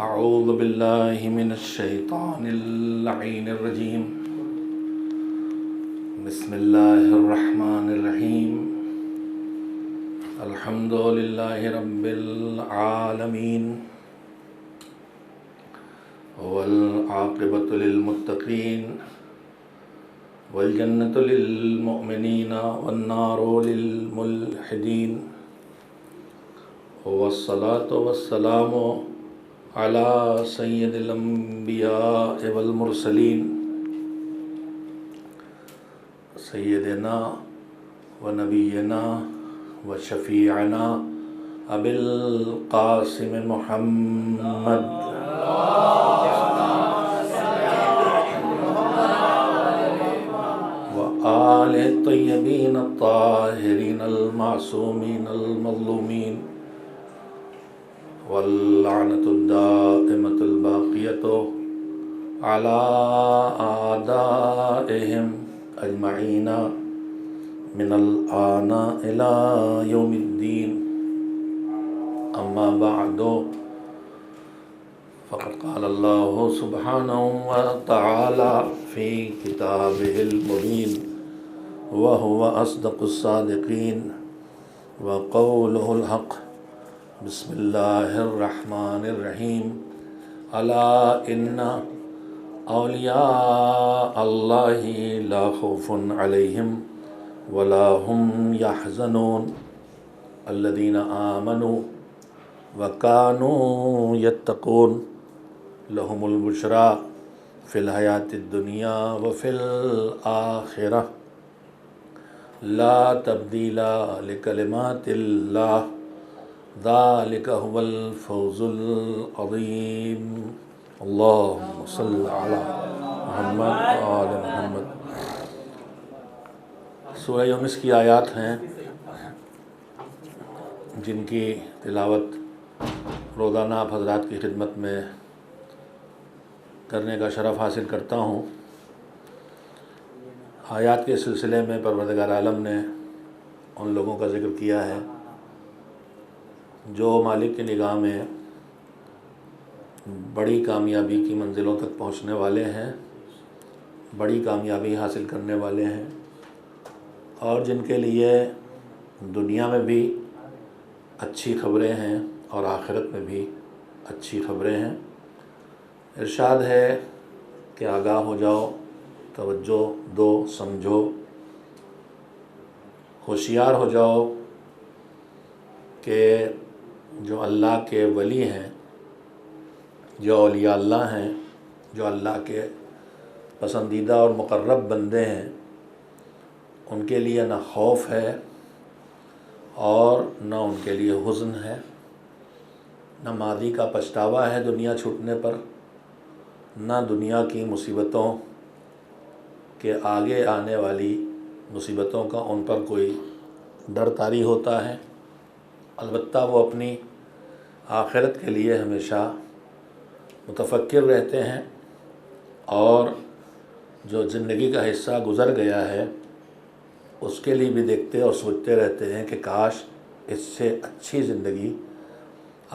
اعوذ باللہ من الشیطان اللعین الرجیم بسم اللہ الرحمن الرحیم الحمد للہ رب العالمین والعاقبۃ للمتقین والجنۃ للمؤمنین والنار للملحدین والصلاة والسلام علی سید الانبیاء والمرسلین سیدنا و نبینا و شفیعنا ابی القاسم محمد و آل الطیبین الطاہرین المعصومین المظلومین واللعنة الدائمة الباقية على أعدائهم أجمعين من الآن إلى يوم الدين. أما بعد فقد قال الله سبحانه وتعالى في كتابه المبين وهو أصدق الصادقين وقوله الحق. بسم اللہ الرحمن الرحیم الا ان اولیاء اللہ لا خوف علیہم ولا هم يحزنون الذین آمنوا وكانوا يتقون لهم البشرى فی الحیاۃ الدنیا وفی الآخرہ لا تبدیل لکلمات اللہ ذالک هو الفوز العظیم. اللہم صل علی محمد و آل محمد. سورہ یونس کی آیات ہیں جن کی تلاوت روزانہ آپ حضرات کی خدمت میں کرنے کا شرف حاصل کرتا ہوں. آیات کے سلسلے میں پروردگار عالم نے ان لوگوں کا ذکر کیا ہے جو مالک کی نگاہ میں بڑی کامیابی کی منزلوں تک پہنچنے والے ہیں، بڑی کامیابی حاصل کرنے والے ہیں، اور جن کے لیے دنیا میں بھی اچھی خبریں ہیں اور آخرت میں بھی اچھی خبریں ہیں. ارشاد ہے کہ آگاہ ہو جاؤ، توجہ دو، سمجھو، ہوشیار ہو جاؤ کہ جو اللہ کے ولی ہیں، جو اولیاء اللہ ہیں، جو اللہ کے پسندیدہ اور مقرب بندے ہیں، ان کے لیے نہ خوف ہے اور نہ ان کے لیے حزن ہے، نہ ماضی کا پچھتاوا ہے دنیا چھوٹنے پر، نہ دنیا کی مصیبتوں کے آگے آنے والی مصیبتوں کا ان پر کوئی ڈر طاری ہوتا ہے. البتہ وہ اپنی آخرت کے لیے ہمیشہ متفکر رہتے ہیں اور جو زندگی کا حصہ گزر گیا ہے اس کے لیے بھی دیکھتے اور سوچتے رہتے ہیں کہ کاش اس سے اچھی زندگی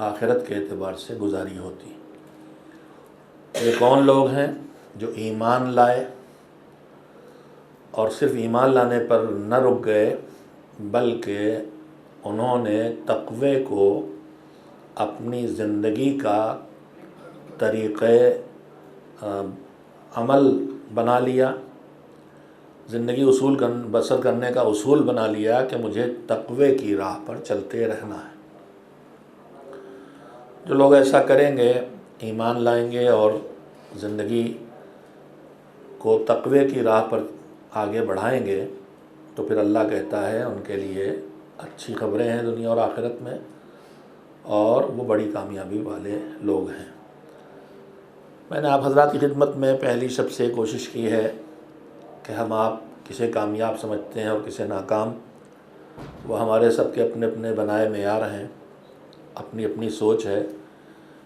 آخرت کے اعتبار سے گزاری ہوتی. یہ کون لوگ ہیں جو ایمان لائے اور صرف ایمان لانے پر نہ رک گئے بلکہ انہوں نے تقوی کو اپنی زندگی کا طریقۂ عمل بنا لیا، زندگی بسر کرنے کا اصول بنا لیا کہ مجھے تقوی کی راہ پر چلتے رہنا ہے. جو لوگ ایسا کریں گے، ایمان لائیں گے اور زندگی کو تقوی کی راہ پر آگے بڑھائیں گے تو پھر اللہ کہتا ہے ان کے لیے اچھی خبریں ہیں دنیا اور آخرت میں، اور وہ بڑی کامیابی والے لوگ ہیں. میں نے آپ حضرات کی خدمت میں پہلی شب سے کوشش کی ہے کہ ہم آپ کسے کامیاب سمجھتے ہیں اور کسے ناکام، وہ ہمارے سب کے اپنے اپنے بنائے معیار ہیں، اپنی اپنی سوچ ہے.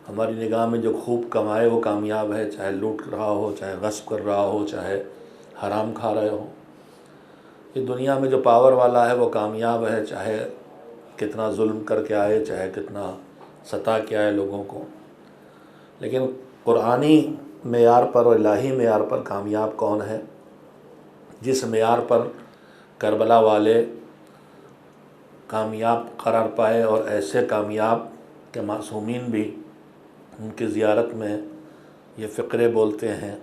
ہماری نگاہ میں جو خوب کمائے وہ کامیاب ہے، چاہے لوٹ رہا ہو، چاہے غصب کر رہا ہو، چاہے حرام کھا رہے ہو. اس دنیا میں جو پاور والا ہے وہ کامیاب ہے، چاہے کتنا ظلم کر کے آئے، چاہے کتنا ستا کے آئے لوگوں کو. لیکن قرآنی معیار پر اور الہی معیار پر کامیاب کون ہے؟ جس معیار پر کربلا والے کامیاب قرار پائے، اور ایسے کامیاب کہ معصومین بھی ان کی زیارت میں یہ فقرے بولتے ہیں،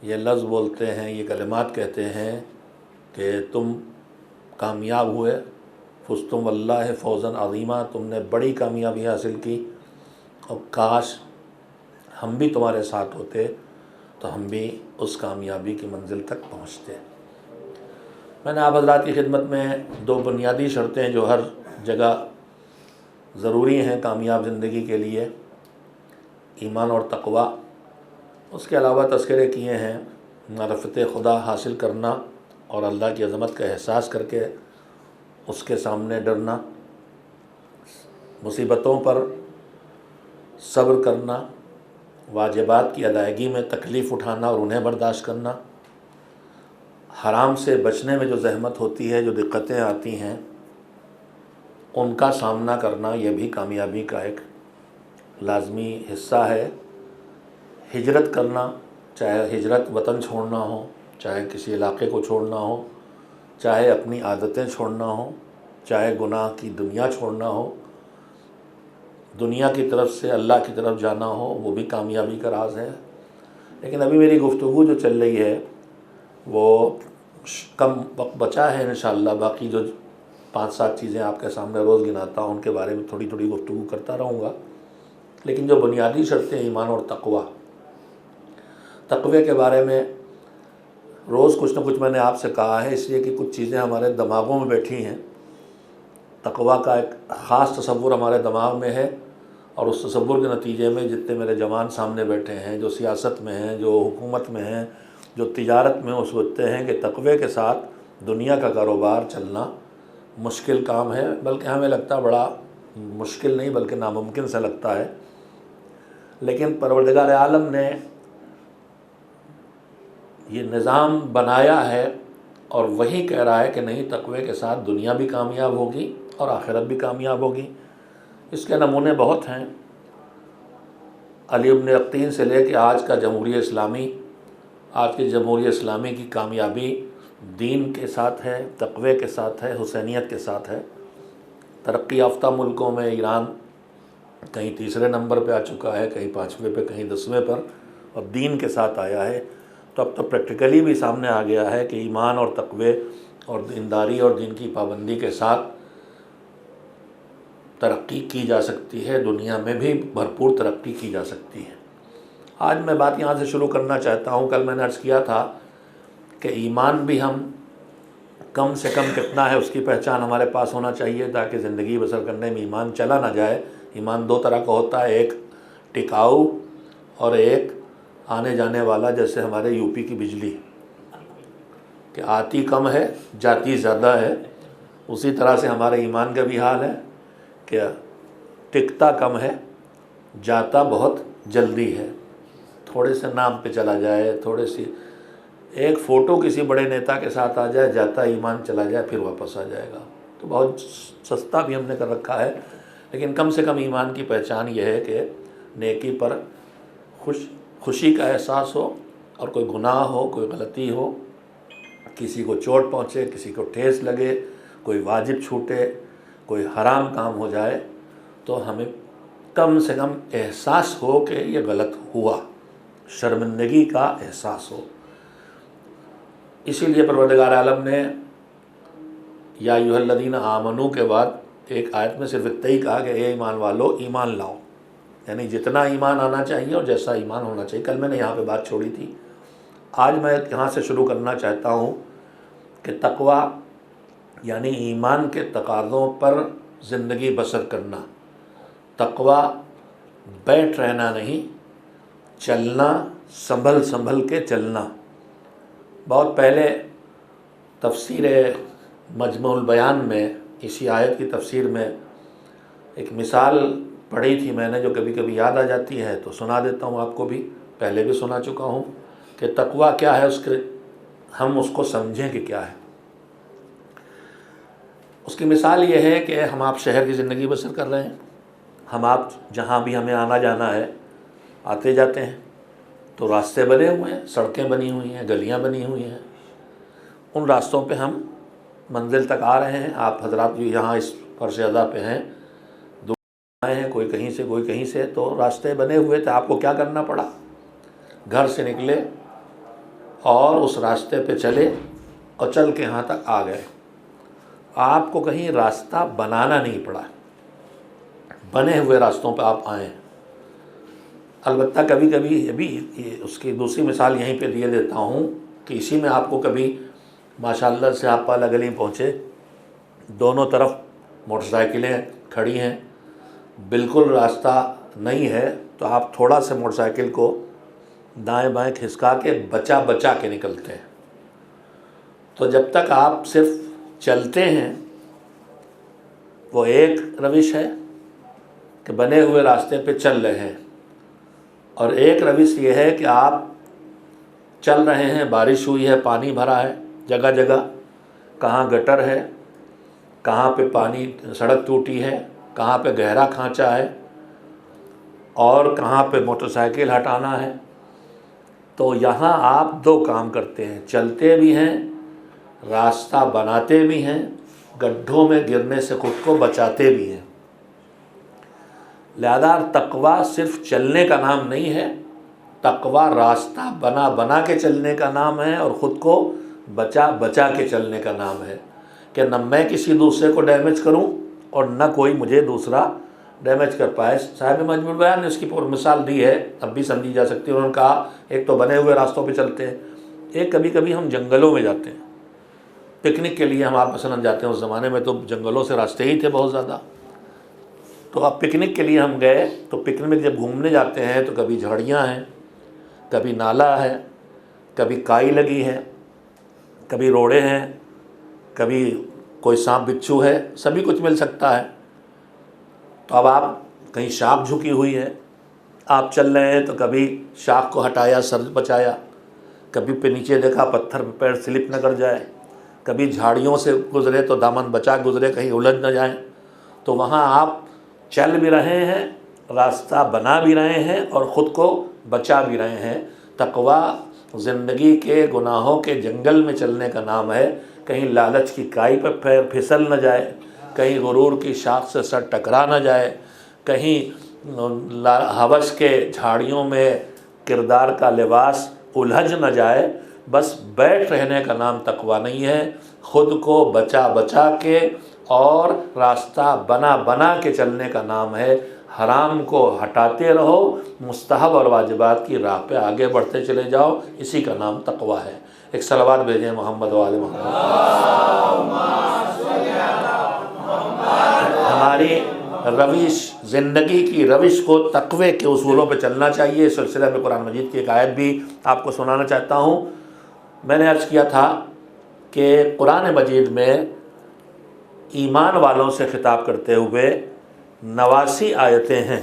یہ لفظ بولتے ہیں، یہ کلمات کہتے ہیں کہ تم کامیاب ہوئے، فزتم واللہ فوزا عظیما، تم نے بڑی کامیابی حاصل کی، اور کاش ہم بھی تمہارے ساتھ ہوتے تو ہم بھی اس کامیابی کی منزل تک پہنچتے۔ میں نے آپ حضرات کی خدمت میں دو بنیادی شرطیں جو ہر جگہ ضروری ہیں کامیاب زندگی کے لیے، ایمان اور تقوی، اس کے علاوہ تذکرے کیے ہیں معرفت خدا حاصل کرنا اور اللہ کی عظمت کا احساس کر کے اس کے سامنے ڈرنا، مصیبتوں پر صبر کرنا، واجبات کی ادائیگی میں تکلیف اٹھانا اور انہیں برداشت کرنا، حرام سے بچنے میں جو زحمت ہوتی ہے، جو دقتیں آتی ہیں، ان کا سامنا کرنا، یہ بھی کامیابی کا ایک لازمی حصہ ہے۔ ہجرت کرنا، چاہے ہجرت وطن چھوڑنا ہو، چاہے کسی علاقے کو چھوڑنا ہو، چاہے اپنی عادتیں چھوڑنا ہو، چاہے گناہ کی دنیا چھوڑنا ہو، دنیا کی طرف سے اللہ کی طرف جانا ہو، وہ بھی کامیابی کا راز ہے۔ لیکن ابھی میری گفتگو جو چل رہی ہے وہ کم وقت بچا ہے، انشاءاللہ باقی جو 5-7 چیزیں آپ کے سامنے روز گناتا ہوں ان کے بارے میں تھوڑی تھوڑی گفتگو کرتا رہوں گا۔ لیکن جو بنیادی شرطیں ایمان اور تقوی کے بارے میں روز کچھ نہ کچھ میں نے آپ سے کہا ہے، اس لیے کہ کچھ چیزیں ہمارے دماغوں میں بیٹھی ہیں۔ تقوی کا ایک خاص تصور ہمارے دماغ میں ہے، اور اس تصور کے نتیجے میں جتنے میرے جوان سامنے بیٹھے ہیں، جو سیاست میں ہیں، جو حکومت میں ہیں، جو تجارت میں، وہ سوچتے ہیں کہ تقوی کے ساتھ دنیا کا کاروبار چلنا مشکل کام ہے، بلکہ ہمیں لگتا بڑا مشکل نہیں بلکہ ناممکن سا لگتا ہے۔ لیکن پروردگار عالم نے یہ نظام بنایا ہے، اور وہی کہہ رہا ہے کہ نہیں، تقوی کے ساتھ دنیا بھی کامیاب ہوگی اور آخرت بھی کامیاب ہوگی۔ اس کے نمونے بہت ہیں، علی بن یقطین سے لے کے آج کا جمہوریہ اسلامی، آج کی جمہوریہ اسلامی کی کامیابی دین کے ساتھ ہے، تقوی کے ساتھ ہے، حسینیت کے ساتھ ہے۔ ترقی یافتہ ملکوں میں ایران کہیں تیسرے نمبر پہ آ چکا ہے، کہیں 5ویں پہ، کہیں 10ویں پر، اور دین کے ساتھ آیا ہے۔ تو اب تو پریکٹیکلی بھی سامنے آ گیا ہے کہ ایمان اور تقوی اور دینداری اور دین کی پابندی کے ساتھ ترقی کی جا سکتی ہے، دنیا میں بھی بھرپور ترقی کی جا سکتی ہے۔ آج میں بات یہاں سے شروع کرنا چاہتا ہوں۔ کل میں نے عرض کیا تھا کہ ایمان بھی ہم کم سے کم کتنا ہے اس کی پہچان ہمارے پاس ہونا چاہیے، تاکہ زندگی بسر کرنے میں ایمان چلا نہ جائے۔ ایمان دو طرح کا ہوتا ہے، ایک ٹکاؤ اور ایک آنے جانے والا، جیسے ہمارے یو پی کی بجلی کہ آتی کم ہے جاتی زیادہ ہے، اسی طرح سے ہمارے ایمان کا بھی حال ہے کہ ٹکتا کم ہے جاتا بہت جلدی ہے۔ تھوڑے سے نام پہ چلا جائے، تھوڑے سی ایک فوٹو کسی بڑے نیتا کے ساتھ آ جائے، جاتا ایمان چلا جائے، پھر واپس آ جائے گا، تو بہت سستا بھی ہم نے کر رکھا ہے۔ لیکن کم سے کم ایمان کی پہچان یہ ہے کہ نیکی پر خوشی کا احساس ہو، اور کوئی گناہ ہو، کوئی غلطی ہو، کسی کو چوٹ پہنچے، کسی کو ٹھیس لگے، کوئی واجب چھوٹے، کوئی حرام کام ہو جائے، تو ہمیں کم سے کم احساس ہو کہ یہ غلط ہوا، شرمندگی کا احساس ہو۔ اسی لیے پروردگار عالم نے یا ایھا الذین آمنو کے بعد ایک آیت میں صرف اتنا ہی کہا کہ اے ایمان والو ایمان لاؤ، یعنی جتنا ایمان آنا چاہیے اور جیسا ایمان ہونا چاہیے۔ کل میں نے یہاں پہ بات چھوڑی تھی، آج میں یہاں سے شروع کرنا چاہتا ہوں کہ تقوی یعنی ایمان کے تقاضوں پر زندگی بسر کرنا۔ تقوی بیٹھ رہنا نہیں، چلنا، سنبھل کے چلنا۔ بہت پہلے تفسیر مجموع البیان میں، اسی آیت کی تفسیر میں ایک مثال پڑھی تھی میں نے، جو کبھی کبھی یاد آ جاتی ہے تو سنا دیتا ہوں آپ کو بھی، پہلے بھی سنا چکا ہوں، کہ تقوی کیا ہے، اس کے ہم اس کو سمجھیں کہ کیا ہے۔ اس کی مثال یہ ہے کہ ہم آپ شہر کی زندگی بسر کر رہے ہیں، ہم آپ جہاں بھی ہمیں آنا جانا ہے، آتے جاتے ہیں، تو راستے بنے ہوئے ہیں، سڑکیں بنی ہوئی ہیں، گلیاں بنی ہوئی ہیں، ان راستوں پہ ہم منزل تک آ رہے ہیں۔ آپ حضرات جو یہاں اس فرش ادا پہ ہیں، دور آئے ہیں، کوئی کہیں سے کوئی کہیں سے، تو راستے بنے ہوئے تھے۔ آپ کو کیا کرنا پڑا؟ گھر سے نکلے اور اس راستے پہ چلے اور چل کے یہاں تک آ گئے۔ آپ کو کہیں راستہ بنانا نہیں پڑا، بنے ہوئے راستوں پہ آپ آئے ہیں۔ البتہ کبھی کبھی ابھی اس کی دوسری مثال یہیں پہ دیے دیتا ہوں کہ اسی میں آپ کو کبھی ماشاءاللہ سے آپ پالا گلی پہنچے، دونوں طرف موٹر سائیکلیں کھڑی ہیں، بالکل راستہ نہیں ہے، تو آپ تھوڑا سے موٹر سائیکل کو دائیں بائیں کھسکا کے بچا بچا کے نکلتے ہیں۔ تو جب تک آپ صرف چلتے ہیں وہ ایک روش ہے کہ بنے ہوئے راستے پہ چل رہے ہیں، اور ایک روش یہ ہے کہ آپ چل رہے ہیں، بارش ہوئی ہے، پانی بھرا ہے جگہ جگہ، کہاں گٹر ہے، کہاں پہ پانی سڑک ٹوٹی ہے، کہاں پہ گہرا کھانچا ہے، اور کہاں پہ موٹر سائیکل ہٹانا ہے۔ تو یہاں آپ دو کام کرتے ہیں، چلتے بھی ہیں، راستہ بناتے بھی ہیں، گڈھوں میں گرنے سے خود کو بچاتے بھی ہیں۔ لہذا تقویٰ صرف چلنے کا نام نہیں ہے، تقویٰ راستہ بنا بنا کے چلنے کا نام ہے، اور خود کو بچا بچا کے چلنے کا نام ہے، کہ نہ میں کسی دوسرے کو ڈیمیج کروں اور نہ کوئی مجھے دوسرا ڈیمیج کر پائے۔ صاحب مجموع البیان نے اس کی پر مثال دی ہے، اب بھی سمجھی جا سکتی ہے۔ انہوں نے کہا ایک تو بنے ہوئے راستوں پہ چلتے ہیں، ایک کبھی کبھی ہم جنگلوں میں جاتے ہیں پکنک کے لیے۔ ہم آپ مثلاً جاتے ہیں، اس زمانے میں تو جنگلوں سے راستے ہی تھے بہت زیادہ، تو اب پکنک کے لیے ہم گئے، تو پکنک جب گھومنے جاتے ہیں تو کبھی جھاڑیاں ہیں، کبھی نالا ہے، کبھی کائی لگی ہے، کبھی روڑے ہیں، کبھی کوئی سانپ بچھو ہے، سبھی کچھ مل سکتا ہے۔ تو اب آپ کہیں شاخ جھکی ہوئی ہے، آپ چل رہے ہیں تو کبھی شاخ کو ہٹایا، سر بچایا، کبھی پہ نیچے دیکھا پتھر پہ پیر سلپ نہ کر جائے، کبھی جھاڑیوں سے گزرے تو دامن بچا گزرے، کہیں الجھ نہ جائیں۔ تو وہاں آپ چل بھی رہے ہیں، راستہ بنا بھی رہے ہیں، اور خود کو بچا بھی رہے ہیں۔ تقویٰ زندگی کے گناہوں کے جنگل میں چلنے کا نام ہے، کہیں لالچ کی کائی پہ پیر پھسل نہ جائے، کہیں غرور کی شاخ سے سر ٹکرا نہ جائے، کہیں ہوس کے جھاڑیوں میں کردار کا لباس الجھ نہ جائے۔ بس بیٹھ رہنے کا نام تقویٰ نہیں ہے، خود کو بچا بچا کے اور راستہ بنا بنا کے چلنے کا نام ہے۔ حرام کو ہٹاتے رہو، مستحب اور واجبات کی راہ پہ آگے بڑھتے چلے جاؤ، اسی کا نام تقویٰ ہے۔ ایک صلوات بھیجیں محمد و آل محمد۔ ہماری روش، زندگی کی روش کو تقوی کے اصولوں پہ چلنا چاہیے۔ اس سلسلے میں قرآن مجید کی ایک آیت بھی آپ کو سنانا چاہتا ہوں۔ میں نے عرض کیا تھا کہ قرآن مجید میں ایمان والوں سے خطاب کرتے ہوئے 89 آیتیں ہیں،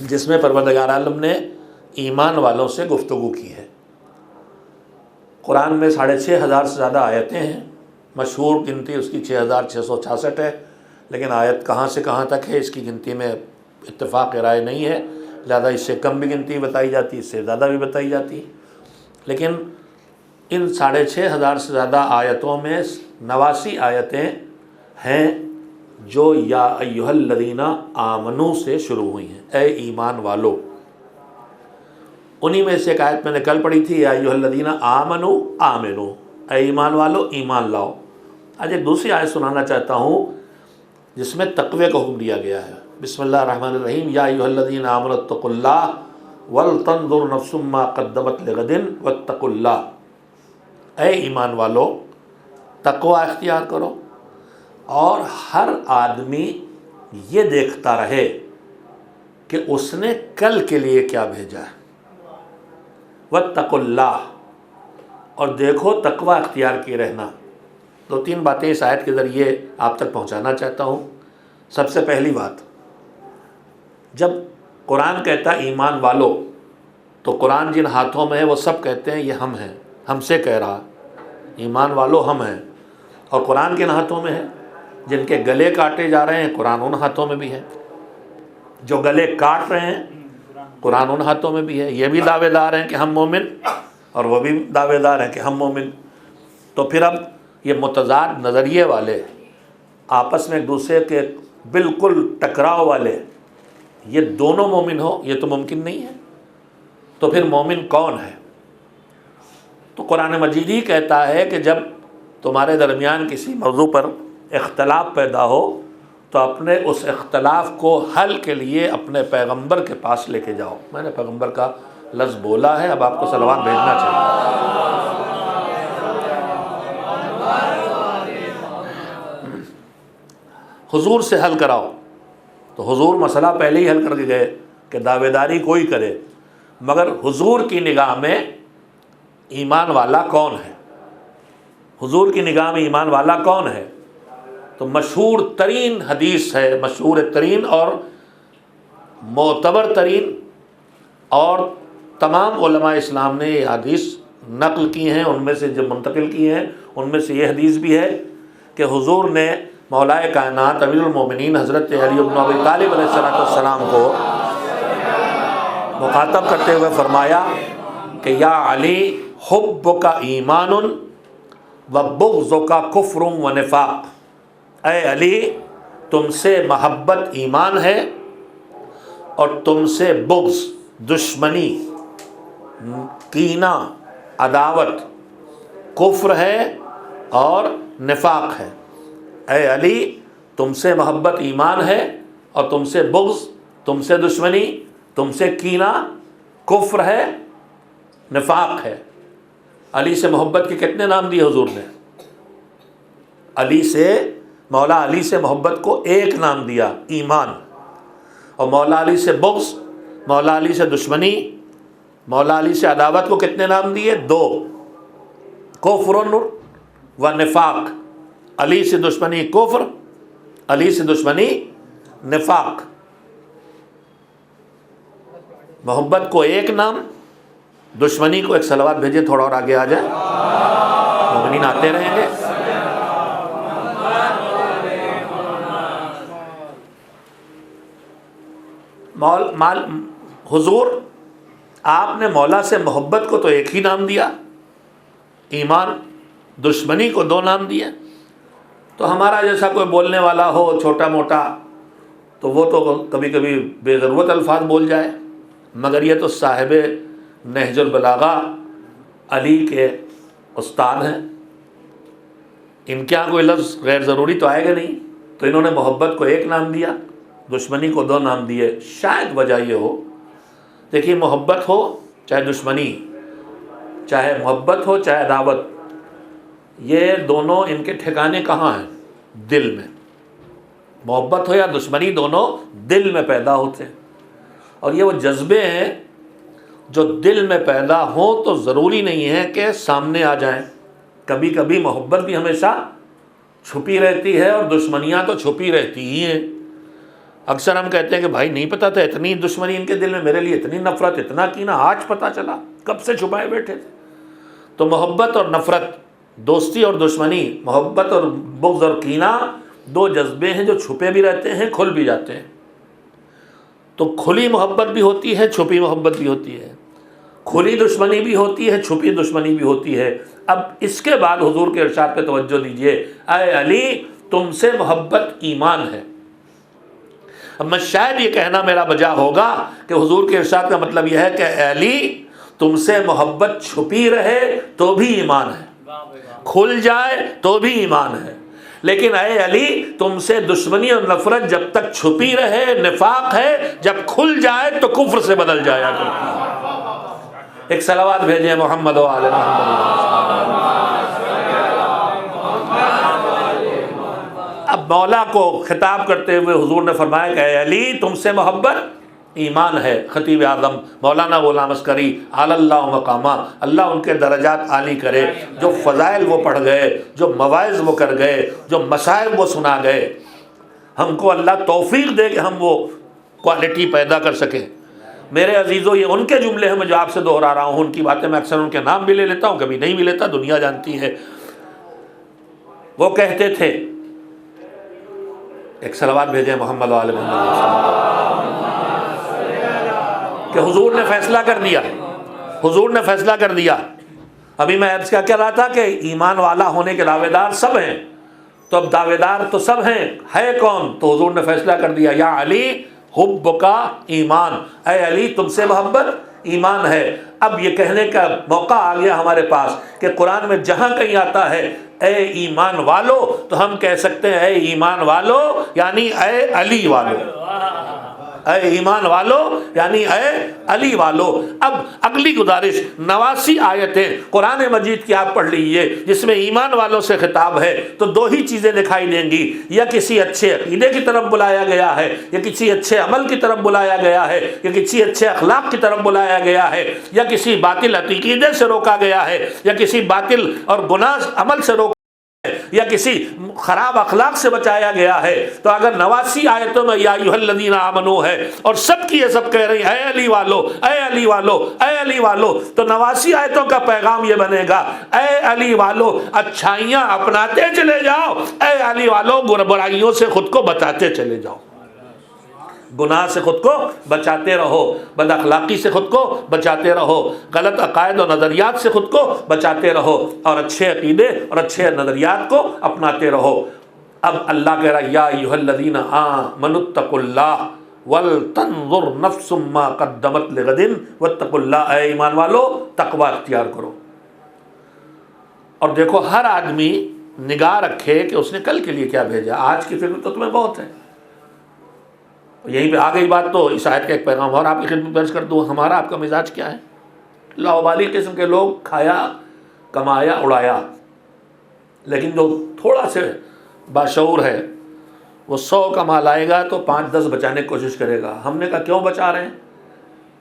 جس میں پروردگار عالم نے ایمان والوں سے گفتگو کی ہے۔ قرآن میں 6500 سے زیادہ آیتیں ہیں، مشہور گنتی اس کی 6666 ہے، لیکن آیت کہاں سے کہاں تک ہے اس کی گنتی میں اتفاق رائے نہیں ہے، لہذا اس سے کم بھی گنتی بتائی جاتی، اس سے زیادہ بھی بتائی جاتی۔ لیکن ان 6500 سے زیادہ آیتوں میں 89 آیتیں ہیں جو یا ایھا الذین آمنو سے شروع ہوئی ہیں، اے ایمان والو۔ انہی میں سے ایک آیت میں نے کل پڑھی تھی، یا ایھا الذین آمنو آمنو، اے ایمان والو ایمان لاؤ۔ آج ایک دوسری آیت سنانا چاہتا ہوں جس میں تقوی کا حکم دیا گیا ہے۔ بسم اللہ الرحمن الرحیم، یا ایھا الذین آمنوا اتقوا اللہ ولتنظر نفس ما قدمت لغد واتقوا اللہ۔ اے ایمان والو تقوی اختیار کرو، اور ہر آدمی یہ دیکھتا رہے کہ اس نے کل کے لیے کیا بھیجا ہے۔ واتقوا اللہ، اور دیکھو تقوی اختیار کیے رہنا۔ 2-3 باتیں اس آیت کے ذریعے آپ تک پہنچانا چاہتا ہوں۔ سب سے پہلی بات، جب قرآن کہتا ایمان والو، تو قرآن جن ہاتھوں میں ہے وہ سب کہتے ہیں یہ ہم ہیں، ہم سے کہہ رہا، ایمان والو ہم ہیں۔ اور قرآن کن ہاتھوں میں ہے؟ جن کے گلے کاٹے جا رہے ہیں، قرآن ان ہاتھوں میں بھی ہے۔ جو گلے کاٹ رہے ہیں قرآن ان ہاتھوں میں بھی ہے، یہ بھی دعوے دار ہیں کہ ہم مومن، اور وہ بھی دعوے دار ہیں کہ ہم مومن۔ تو پھر اب یہ متضاد نظریے والے آپس میں ایک دوسرے کے بالکل ٹکراؤ والے، یہ دونوں مومن ہو، یہ تو ممکن نہیں ہے۔ تو پھر مومن کون ہے؟ تو قرآن مجید ہی کہتا ہے کہ جب تمہارے درمیان کسی موضوع پر اختلاف پیدا ہو تو اپنے اس اختلاف کو حل کے لیے اپنے پیغمبر کے پاس لے کے جاؤ۔ میں نے پیغمبر کا لفظ بولا ہے، اب آپ کو صلوات بھیجنا چاہیے۔ حضور سے حل کراؤ، تو حضور مسئلہ پہلے ہی حل کر کے گئے کہ دعوے داری کوئی کرے، مگر حضور کی نگاہ میں ایمان والا کون ہے؟ حضور کی نگاہ میں ایمان والا کون ہے؟ تو مشہور ترین حدیث ہے، مشہور ترین اور معتبر ترین، اور تمام علماء اسلام نے یہ حدیث نقل کی ہیں، ان میں سے جو منتقل کی ہیں ان میں سے یہ حدیث بھی ہے کہ حضور نے مولائے کائنات امیر المومنین حضرت علی بن ابی طالب علیہ السلام کو مخاطب کرتے ہوئے فرمایا کہ یا علی حبک ایمان و بغضک کفر و نفاق، اے علی تم سے محبت ایمان ہے اور تم سے بغض دشمنی کینہ عداوت کفر ہے اور نفاق ہے۔ اے علی تم سے محبت ایمان ہے اور تم سے بغض، تم سے دشمنی، تم سے کینہ کفر ہے، نفاق ہے۔ علی سے محبت کے کتنے نام دیے حضور نے؟ علی سے، مولا علی سے محبت کو ایک نام دیا، ایمان، اور مولا علی سے بغض، مولا علی سے دشمنی، مولا علی سے عداوت کو کتنے نام دیے؟ دو، کفر و نفاق۔ علی سے دشمنی کفر، علی سے دشمنی نفاق۔ محبت کو ایک نام، دشمنی کو ایک صلوات بھیجے، تھوڑا اور آگے آ جائے، مومنین آتے رہیں گے۔ حضور آپ نے مولا سے محبت کو تو ایک ہی نام دیا، ایمان، دشمنی کو دو نام دیے۔ تو ہمارا جیسا کوئی بولنے والا ہو چھوٹا موٹا تو وہ تو کبھی کبھی بے ضرورت الفاظ بول جائے، مگر یہ تو صاحب نہج البلاغہ علی کے استاد ہیں، ان کے یہاں کوئی لفظ غیر ضروری تو آئے گا نہیں، تو انہوں نے محبت کو ایک نام دیا، دشمنی کو دو نام دیے۔ شاید وجہ یہ ہو، دیکھیے محبت ہو چاہے دشمنی، چاہے محبت ہو چاہے عداوت، یہ دونوں ان کے ٹھکانے کہاں ہیں؟ دل میں۔ محبت ہو یا دشمنی دونوں دل میں پیدا ہوتے ہیں، اور یہ وہ جذبے ہیں جو دل میں پیدا ہوں تو ضروری نہیں ہے کہ سامنے آ جائیں۔ کبھی کبھی محبت بھی ہمیشہ چھپی رہتی ہے اور دشمنیاں تو چھپی رہتی ہی ہیں۔ اکثر ہم کہتے ہیں کہ بھائی نہیں پتا تھا اتنی دشمنی ان کے دل میں، میرے لیے اتنی نفرت، اتنا کینہ، آج پتا چلا، کب سے چھپائے بیٹھے تھے۔ تو محبت اور نفرت، دوستی اور دشمنی، محبت اور بغض اور کینہ دو جذبے ہیں جو چھپے بھی رہتے ہیں، کھل بھی جاتے ہیں۔ تو کھلی محبت بھی ہوتی ہے، چھپی محبت بھی ہوتی ہے، کھلی دشمنی بھی ہوتی ہے، چھپی دشمنی بھی ہوتی ہے۔ اب اس کے بعد حضور کے ارشاد پہ توجہ دیجئے، اے علی تم سے محبت ایمان ہے۔ اب میں شاید یہ کہنا میرا بجا ہوگا کہ حضور کے ارشاد کا مطلب یہ ہے کہ اے علی تم سے محبت چھپی رہے تو بھی ایمان ہے، کھل جائے تو بھی ایمان ہے، لیکن اے علی تم سے دشمنی اور نفرت جب تک چھپی رہے نفاق ہے، جب کھل جائے تو کفر سے بدل جایا کرتی ہے۔ ایک صلوات بھیجیں محمد و آل محمد۔ اب مولا کو خطاب کرتے ہوئے حضور نے فرمایا کہ اے علی تم سے محبت ایمان ہے۔ خطیب اعظم مولانا غلام عسکری علی اللہ مقامہ، اللہ ان کے درجات عالی کرے، جو فضائل وہ پڑھ گئے، جو مواعظ وہ کر گئے، جو مسائل وہ سنا گئے، ہم کو اللہ توفیق دے کہ ہم وہ کوالٹی پیدا کر سکیں۔ میرے عزیزو یہ ان کے جملے ہیں میں جو آپ سے دہرا رہا ہوں، ان کی باتیں میں اکثر ان کے نام بھی لے لیتا ہوں، کبھی نہیں بھی لیتا، دنیا جانتی ہے۔ وہ کہتے تھے، ایک صلوات بھیجیں محمد و آل محمد۔ کہ حضور نے فیصلہ کر دیا، حضور نے فیصلہ کر دیا۔ ابھی میں عرض کیا کہہ رہا تھا کہ ایمان والا ہونے کے دعوے دار سب ہیں، تو اب دعوے دار تو سب ہیں، ہے کون؟ تو حضور نے فیصلہ کر دیا، یا علی حب کا ایمان، اے علی تم سے محبت ایمان ہے۔ اب یہ کہنے کا موقع آ گیا ہمارے پاس کہ قرآن میں جہاں کہیں آتا ہے اے ایمان والو، تو ہم کہہ سکتے ہیں اے ایمان والو یعنی اے علی والو، اے ایمان والو یعنی اے علی والو۔ اب اگلی گزارش 89 آیتیں قرآن مجید کی آپ پڑھ لیجئے جس میں ایمان والوں سے خطاب ہے، تو دو ہی چیزیں دکھائی دیں گی، یا کسی اچھے عقیدے کی طرف بلایا گیا ہے، یا کسی اچھے عمل کی طرف بلایا گیا ہے، یا کسی اچھے اخلاق کی طرف بلایا گیا ہے، یا کسی باطل عقیدے سے روکا گیا ہے، یا کسی باطل اور گناہ عمل سے روکا، یا کسی خراب اخلاق سے بچایا گیا ہے۔ تو اگر 89 آیتوں میں یا ایھا الذین آمنو ہے اور سب کی یہ سب کہہ رہی اے علی والو، اے علی والو، اے علی والو، تو 89 آیتوں کا پیغام یہ بنے گا اے علی والو اچھائیاں اپناتے چلے جاؤ، اے علی والو برائیوں سے خود کو بچاتے چلے جاؤ، گناہ سے خود کو بچاتے رہو، بد اخلاقی سے خود کو بچاتے رہو، غلط عقائد و نظریات سے خود کو بچاتے رہو، اور اچھے عقیدے اور اچھے نظریات کو اپناتے رہو۔ اب اللہ کہہ رہا یا ایھا الذین آمنوا اتقوا اللہ ولتنظر نفس ما قدمت لغد واتقوا اللہ، اے ایمان والو تقوی اختیار کرو، اور دیکھو ہر آدمی نگاہ رکھے کہ اس نے کل کے لیے کیا بھیجا۔ آج کی فکر تو تمہیں بہت ہے، یہیں پہ آ گئی بات، تو اس آیت کا ایک پیغام اور آپ کی خدمت درج کر دوں۔ ہمارا آپ کا مزاج کیا ہے؟ لاابالی قسم کے لوگ، کھایا کمایا اڑایا، لیکن جو تھوڑا سے باشعور ہے وہ 100 کا مال آئے گا تو 5-10 بچانے کی کوشش کرے گا۔ ہم نے کہا کیوں بچا رہے ہیں؟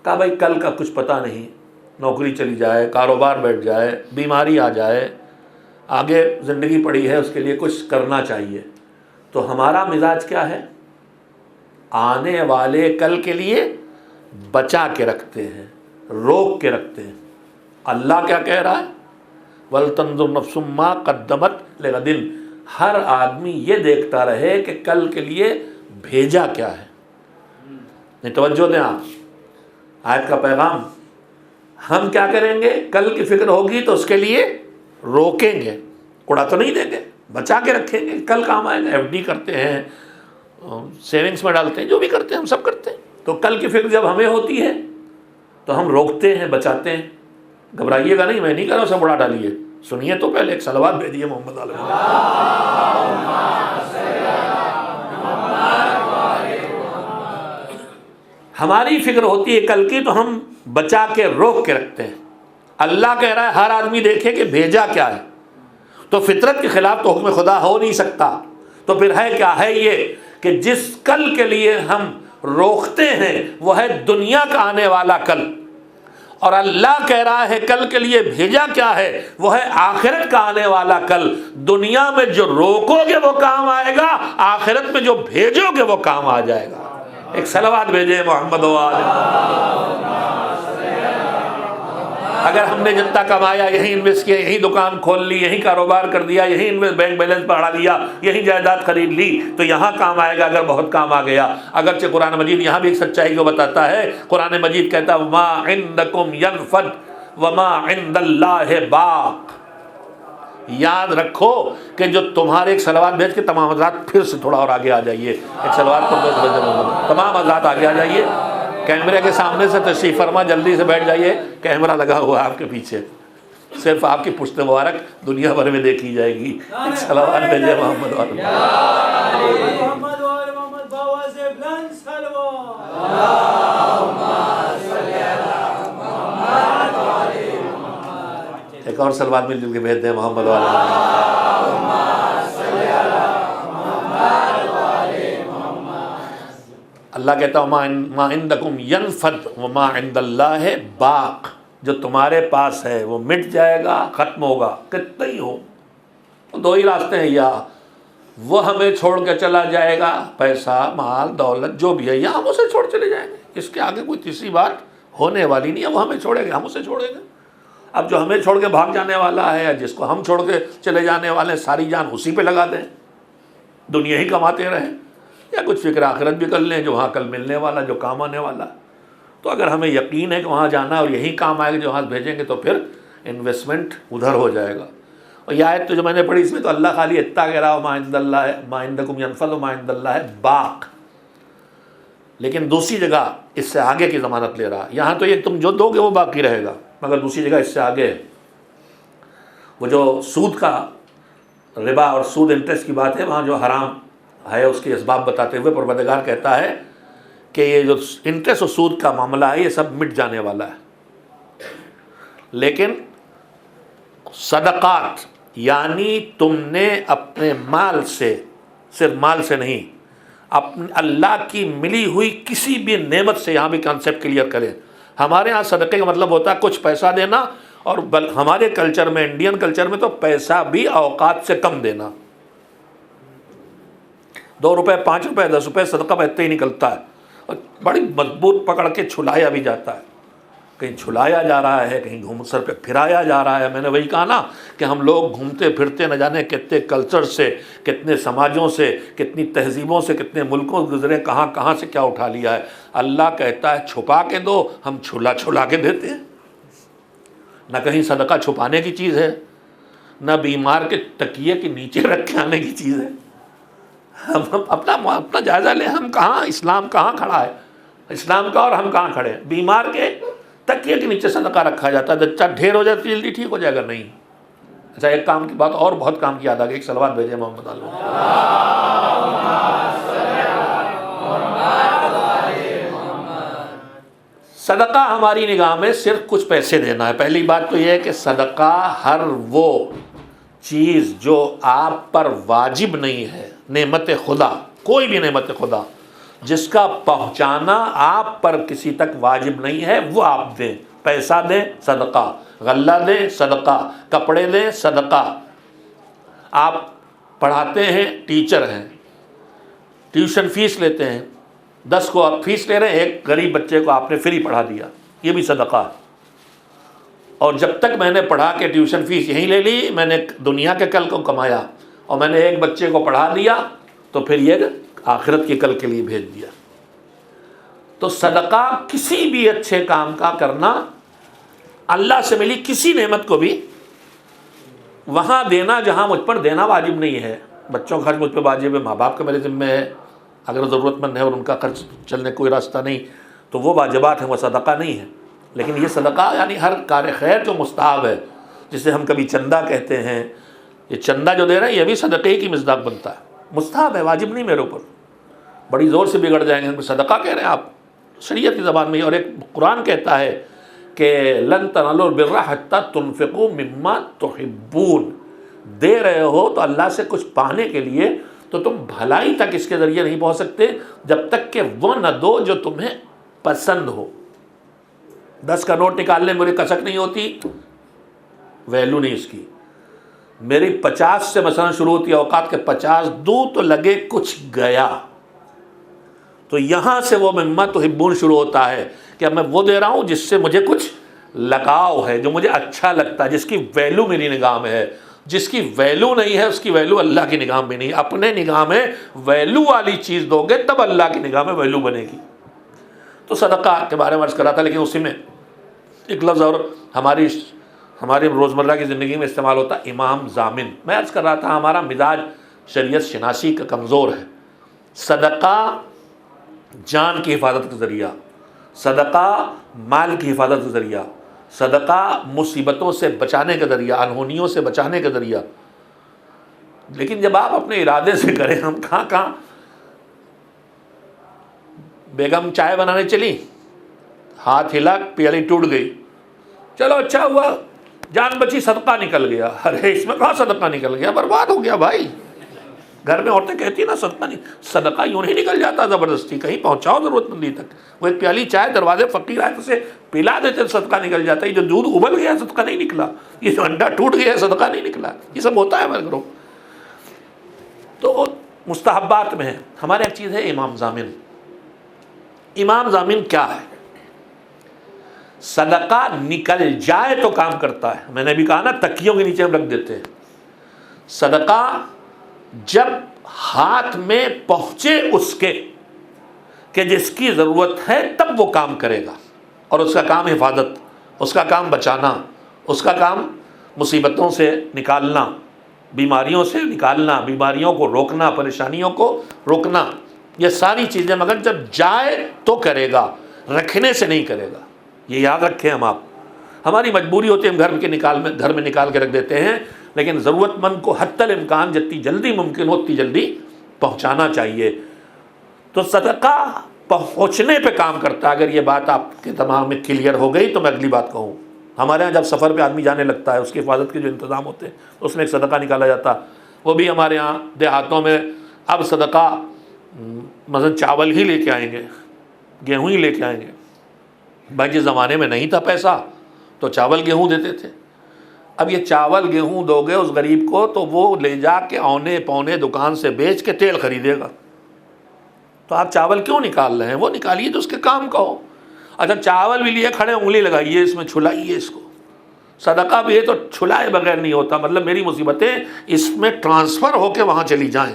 کہا بھائی کل کا کچھ پتہ نہیں، نوکری چلی جائے، کاروبار بیٹھ جائے، بیماری آ جائے، آگے زندگی پڑی ہے، اس کے لیے کچھ کرنا چاہیے۔ تو ہمارا مزاج کیا ہے؟ آنے والے کل کے لیے بچا کے رکھتے ہیں، روک کے رکھتے ہیں۔ اللہ کیا کہہ رہا ہے؟ وَلْتَنْظُرْ نَفْسٌ مَّا قَدَّمَتْ لِغَدٍ، ہر آدمی یہ دیکھتا رہے کہ کل کے لیے بھیجا کیا ہے۔ نہیں، توجہ دیں آپ، آیت کا پیغام، ہم کیا کریں گے؟ کل کی فکر ہوگی تو اس کے لیے روکیں گے، اڑا تو نہیں دیں گے، بچا کے رکھیں گے، کل کام آئے گا۔ ایف ڈی کرتے ہیں، سیونگز میں ڈالتے ہیں، جو بھی کرتے ہیں ہم سب کرتے ہیں۔ تو کل کی فکر جب ہمیں ہوتی ہے تو ہم روکتے ہیں، بچاتے ہیں۔ گھبرائیے گا نہیں، میں نہیں کہہ رہا ہوں سب اڑا ڈالیے، سنیے تو پہلے ایک صلوات بھیجیے محمد علیہ ہماری فکر ہوتی ہے کل کی تو ہم بچا کے روک کے رکھتے ہیں۔ اللہ کہہ رہا ہے ہر آدمی دیکھے کہ بھیجا کیا ہے، تو فطرت کے خلاف تو حکم خدا ہو نہیں سکتا۔ تو پھر ہے کیا؟ ہے یہ کہ جس کل کے لیے ہم روکتے ہیں وہ ہے دنیا کا آنے والا کل، اور اللہ کہہ رہا ہے کل کے لیے بھیجا کیا ہے؟ وہ ہے آخرت کا آنے والا کل۔ دنیا میں جو روکو گے وہ کام آئے گا، آخرت میں جو بھیجو گے وہ کام آ جائے گا۔ ایک صلوات بھیجے محمد و آل محمد۔ اگر ہم نے جتنا کمایا یہیں انویسٹ کیا، یہیں دکان کھول لی، یہیں کاروبار کر دیا، یہیں بینک بیلنس بڑھا لیا، یہیں جائیداد خرید لی، تو یہاں کام آئے گا اگر بہت کام آ گیا۔ اگرچہ قرآن مجید یہاں بھی ایک سچائی کو بتاتا ہے، قرآن مجید کہتا ہے وما عندکم ینفد وما عند اللہ باق۔ یاد رکھو کہ جو تمہارے، ایک صلوات بھیج کے تمام حضرات پھر سے تھوڑا اور آگے آ جائیے، ایک صلوات پر تمام حضرات آگے آ جائیے، کیمرے کے سامنے سے تشریف فرما، جلدی سے بیٹھ جائیے، کیمرہ لگا ہوا ہے آپ کے پیچھے، صرف آپ کی پشت مبارک دنیا بھر میں دیکھی جائے گی۔ ایک صلوات بھیجے محمد والے ایک اور صلوات مل جل کے بھیج دیں محمد والے۔ اللہ کہتا ہے ما عندکم ینفد وما عند اللہ باق، جو تمہارے پاس ہے وہ مٹ جائے گا، ختم ہوگا، کتنا ہی ہو۔ دو ہی راستے ہیں، یا وہ ہمیں چھوڑ کے چلا جائے گا، پیسہ مال دولت جو بھی ہے، یا ہم اسے چھوڑ چلے جائیں گے۔ اس کے آگے کوئی تیسری بات ہونے والی نہیں ہے، وہ ہمیں چھوڑے گا، ہم اسے چھوڑیں گے۔ اب جو ہمیں چھوڑ کے بھاگ جانے والا ہے، یا جس کو ہم چھوڑ کے چلے جانے والے ہیں، ساری جان اسی پہ لگا دیں، دنیا ہی کماتے رہیں، یا کچھ فکر آخرت بھی کر لیں، جو وہاں کل ملنے والا، جو کام آنے والا۔ تو اگر ہمیں یقین ہے کہ وہاں جانا ہے اور یہی کام آئے گا جو وہاں بھیجیں گے تو پھر انویسٹمنٹ ادھر ہو جائے گا. اور یہ آیت تو جو میں نے پڑھی اس میں تو اللہ خالی اتنا کہہ رہا ما عند اللہ ہے ما عندکم ینفد و ما عند اللہ ہے باق، لیکن دوسری جگہ اس سے آگے کی ضمانت لے رہا. یہاں تو یہ تم جو دو گے وہ باقی رہے گا، مگر دوسری جگہ اس سے آگے ہے. وہ جو سود کا ربا اور سود انٹرسٹ کی بات ہے، وہاں جو حرام ہے اس کے اسباب بتاتے ہوئے پروردگار کہتا ہے کہ یہ جو انٹرسٹ اور سود کا معاملہ ہے یہ سب مٹ جانے والا ہے. لیکن صدقات یعنی تم نے اپنے مال سے، صرف مال سے نہیں، اپنے اللہ کی ملی ہوئی کسی بھی نعمت سے، یہاں بھی کانسیپٹ کلیئر کریں. ہمارے ہاں صدقے کا مطلب ہوتا ہے کچھ پیسہ دینا، اور ہمارے کلچر میں، انڈین کلچر میں تو پیسہ بھی اوقات سے کم دینا. 2 روپے 5 روپے 10 روپے صدقہ بہتے ہی نکلتا ہے، اور بڑی مضبوط پکڑ کے چھلایا بھی جاتا ہے. کہیں چھلایا جا رہا ہے، کہیں گھوم سر پہ پھرایا جا رہا ہے. میں نے وہی کہا نا کہ ہم لوگ گھومتے پھرتے نہ جانے کتنے کلچر سے، کتنے سماجوں سے، کتنی تہذیبوں سے، کتنے ملکوں سے گزرے، کہاں کہاں سے کیا اٹھا لیا ہے. اللہ کہتا ہے چھپا کے دو، ہم چھلا کے دیتے ہیں. نہ کہیں صدقہ چھپانے کی چیز ہے، نہ بیمار کے تکیے کے نیچے رکھ کے آنے کی چیز ہے. ہم اپنا جائزہ لیں، ہم کہاں، اسلام کہاں کھڑا ہے، اسلام کا اور ہم کہاں کھڑے ہیں. بیمار کے تکیے کے نیچے صدقہ رکھا جاتا ہے، بچہ ڈھیر ہو جاتی جلدی ٹھیک ہو جائے گا. نہیں. اچھا ایک کام کی بات اور، بہت کام کی یاد آ گئی. ایک صلوات بھیجے محمد اللہ. صدقہ ہماری نگاہ میں صرف کچھ پیسے دینا ہے. پہلی بات تو یہ ہے کہ صدقہ ہر وہ چیز جو آپ پر واجب نہیں ہے، نعمت خدا، کوئی بھی نعمت خدا جس کا پہنچانا آپ پر کسی تک واجب نہیں ہے، وہ آپ دیں. پیسہ دیں صدقہ، غلہ دیں صدقہ، کپڑے دیں صدقہ. آپ پڑھاتے ہیں، ٹیچر ہیں، ٹیوشن فیس لیتے ہیں، 10 کو آپ فیس لے رہے ہیں، ایک غریب بچے کو آپ نے فری پڑھا دیا، یہ بھی صدقہ ہے. اور جب تک میں نے پڑھا کے ٹیوشن فیس یہیں لے لی، میں نے دنیا کے کل کو کمایا، اور میں نے ایک بچے کو پڑھا دیا تو پھر یہ آخرت کے کل کے لیے بھیج دیا. تو صدقہ کسی بھی اچھے کام کا کرنا، اللہ سے ملی کسی نعمت کو بھی وہاں دینا جہاں مجھ پر دینا واجب نہیں ہے. بچوں کا خرچ مجھ پہ واجب ہے، ماں باپ کا میرے ذمہ ہے، اگر ضرورت مند ہے اور ان کا خرچ چلنے کوئی راستہ نہیں تو وہ واجبات ہیں، وہ صدقہ نہیں ہے. لیکن یہ صدقہ یعنی ہر کار خیر جو مستحب ہے، جسے ہم کبھی چندہ کہتے ہیں، یہ چندہ جو دے رہے ہیں یہ بھی صدقے کی مصداق بنتا ہے. مستحب ہے، واجب نہیں میرے اوپر. بڑی زور سے بگڑ جائیں گے، صدقہ کہہ رہے ہیں آپ شریعت کی زبان میں. اور ایک قرآن کہتا ہے کہ لن تنالوا البر حتی تنفقوا مما تحبون. دے رہے ہو تو اللہ سے کچھ پانے کے لیے، تو تم بھلائی تک اس کے ذریعے نہیں پہنچ سکتے جب تک کہ وہ نہ دو جو تمہیں پسند ہو. 10 کا نوٹ نکالنے میں میری کسک نہیں ہوتی، ویلو نہیں اس کی. میری 50 سے مثلا شروع ہوتی ہے، اوقات کے 50 دوں تو لگے کچھ گیا. تو یہاں سے وہ مما تحبون شروع ہوتا ہے کہ میں وہ دے رہا ہوں جس سے مجھے کچھ لگاؤ ہے، جو مجھے اچھا لگتا ہے، جس کی ویلو میری نگاہ میں ہے. جس کی ویلو نہیں ہے اس کی ویلو اللہ کی نگاہ میں نہیں. اپنے نگاہ میں ویلو والی چیز دو گے تب اللہ کی نگاہ میں ویلو بنے گی. تو صدقہ کے بارے میں عرض کر رہا تھا، لیکن اسی میں ایک لفظ اور ہماری روزمرہ کی زندگی میں استعمال ہوتا ہے، امام ضامن. میں عرض کر رہا تھا ہمارا مزاج شریعت شناسی کا کمزور ہے. صدقہ جان کی حفاظت کا ذریعہ، صدقہ مال کی حفاظت کا ذریعہ، صدقہ مصیبتوں سے بچانے کا ذریعہ، انہونیوں سے بچانے کا ذریعہ. لیکن جب آپ اپنے ارادے سے کریں، ہم کہاں بیگم چائے بنانے چلی، ہاتھ ہلا، پیالی ٹوٹ گئی، چلو اچھا ہوا جان بچی، صدقہ نکل گیا. ارے اس میں کہاں صدقہ نکل گیا، برباد ہو گیا بھائی. گھر میں عورتیں کہتی ہیں نا صدقہ نہیں، صدقہ یوں نہیں نکل جاتا زبردستی، کہیں پہنچاؤ ضرورت مندی تک. وہ ایک پیالی چائے دروازے فقیر آئے تو اسے پلا دیتے، صدقہ نکل جاتا ہے. یہ جو دودھ ابل گیا صدقہ نہیں نکلا، یہ جو انڈا ٹوٹ گیا صدقہ نہیں نکلا. یہ سب ہوتا ہے ہمارے گھروں. تو مستحبات میں ہے. ہمارے ایک چیز ہے امام ضامن. امام ضامن کیا ہے؟ صدقہ نکل جائے تو کام کرتا ہے. میں نے بھی کہا نا تکیوں کے نیچے ہم رکھ دیتے ہیں. صدقہ جب ہاتھ میں پہنچے اس کے کہ جس کی ضرورت ہے تب وہ کام کرے گا. اور اس کا کام حفاظت، اس کا کام بچانا، اس کا کام مصیبتوں سے نکالنا، بیماریوں سے نکالنا، بیماریوں کو روکنا، پریشانیوں کو روکنا، یہ ساری چیزیں مگر جب جائے تو کرے گا، رکھنے سے نہیں کرے گا. یہ یاد رکھیں. آپ ہماری مجبوری ہوتی ہے ہم گھر میں نکال کے رکھ دیتے ہیں، لیکن ضرورت مند کو حتی الامکان جتنی جلدی ممکن ہو اتنی جلدی پہنچانا چاہیے. تو صدقہ پہنچنے پہ کام کرتا ہے. اگر یہ بات آپ کے دماغ میں کلیئر ہو گئی تو میں اگلی بات کہوں. ہمارے ہاں جب سفر پہ آدمی جانے لگتا ہے، اس کی حفاظت کے جو انتظام ہوتے ہیں اس میں ایک صدقہ نکالا جاتا، وہ بھی ہمارے ہاں دیہاتوں میں اب صدقہ مثلا چاول ہی لے کے آئیں گے، گیہوں ہی لے کے آئیں گے. بھائی جس زمانے میں نہیں تھا پیسہ تو چاول گیہوں دیتے تھے. اب یہ چاول گیہوں دو گے اس غریب کو تو وہ لے جا کے اونے پونے دکان سے بیچ کے تیل خریدے گا. تو آپ چاول کیوں نکال رہے ہیں؟ وہ نکالیے تو اس کے کام کا ہو. اچھا چاول بھی لیے کھڑے انگلی لگائیے اس میں، چھلائیے اس کو. صدقہ بھی ہے تو چھلائے بغیر نہیں ہوتا، مطلب میری مصیبتیں اس میں ٹرانسفر ہو کے وہاں چلی جائیں.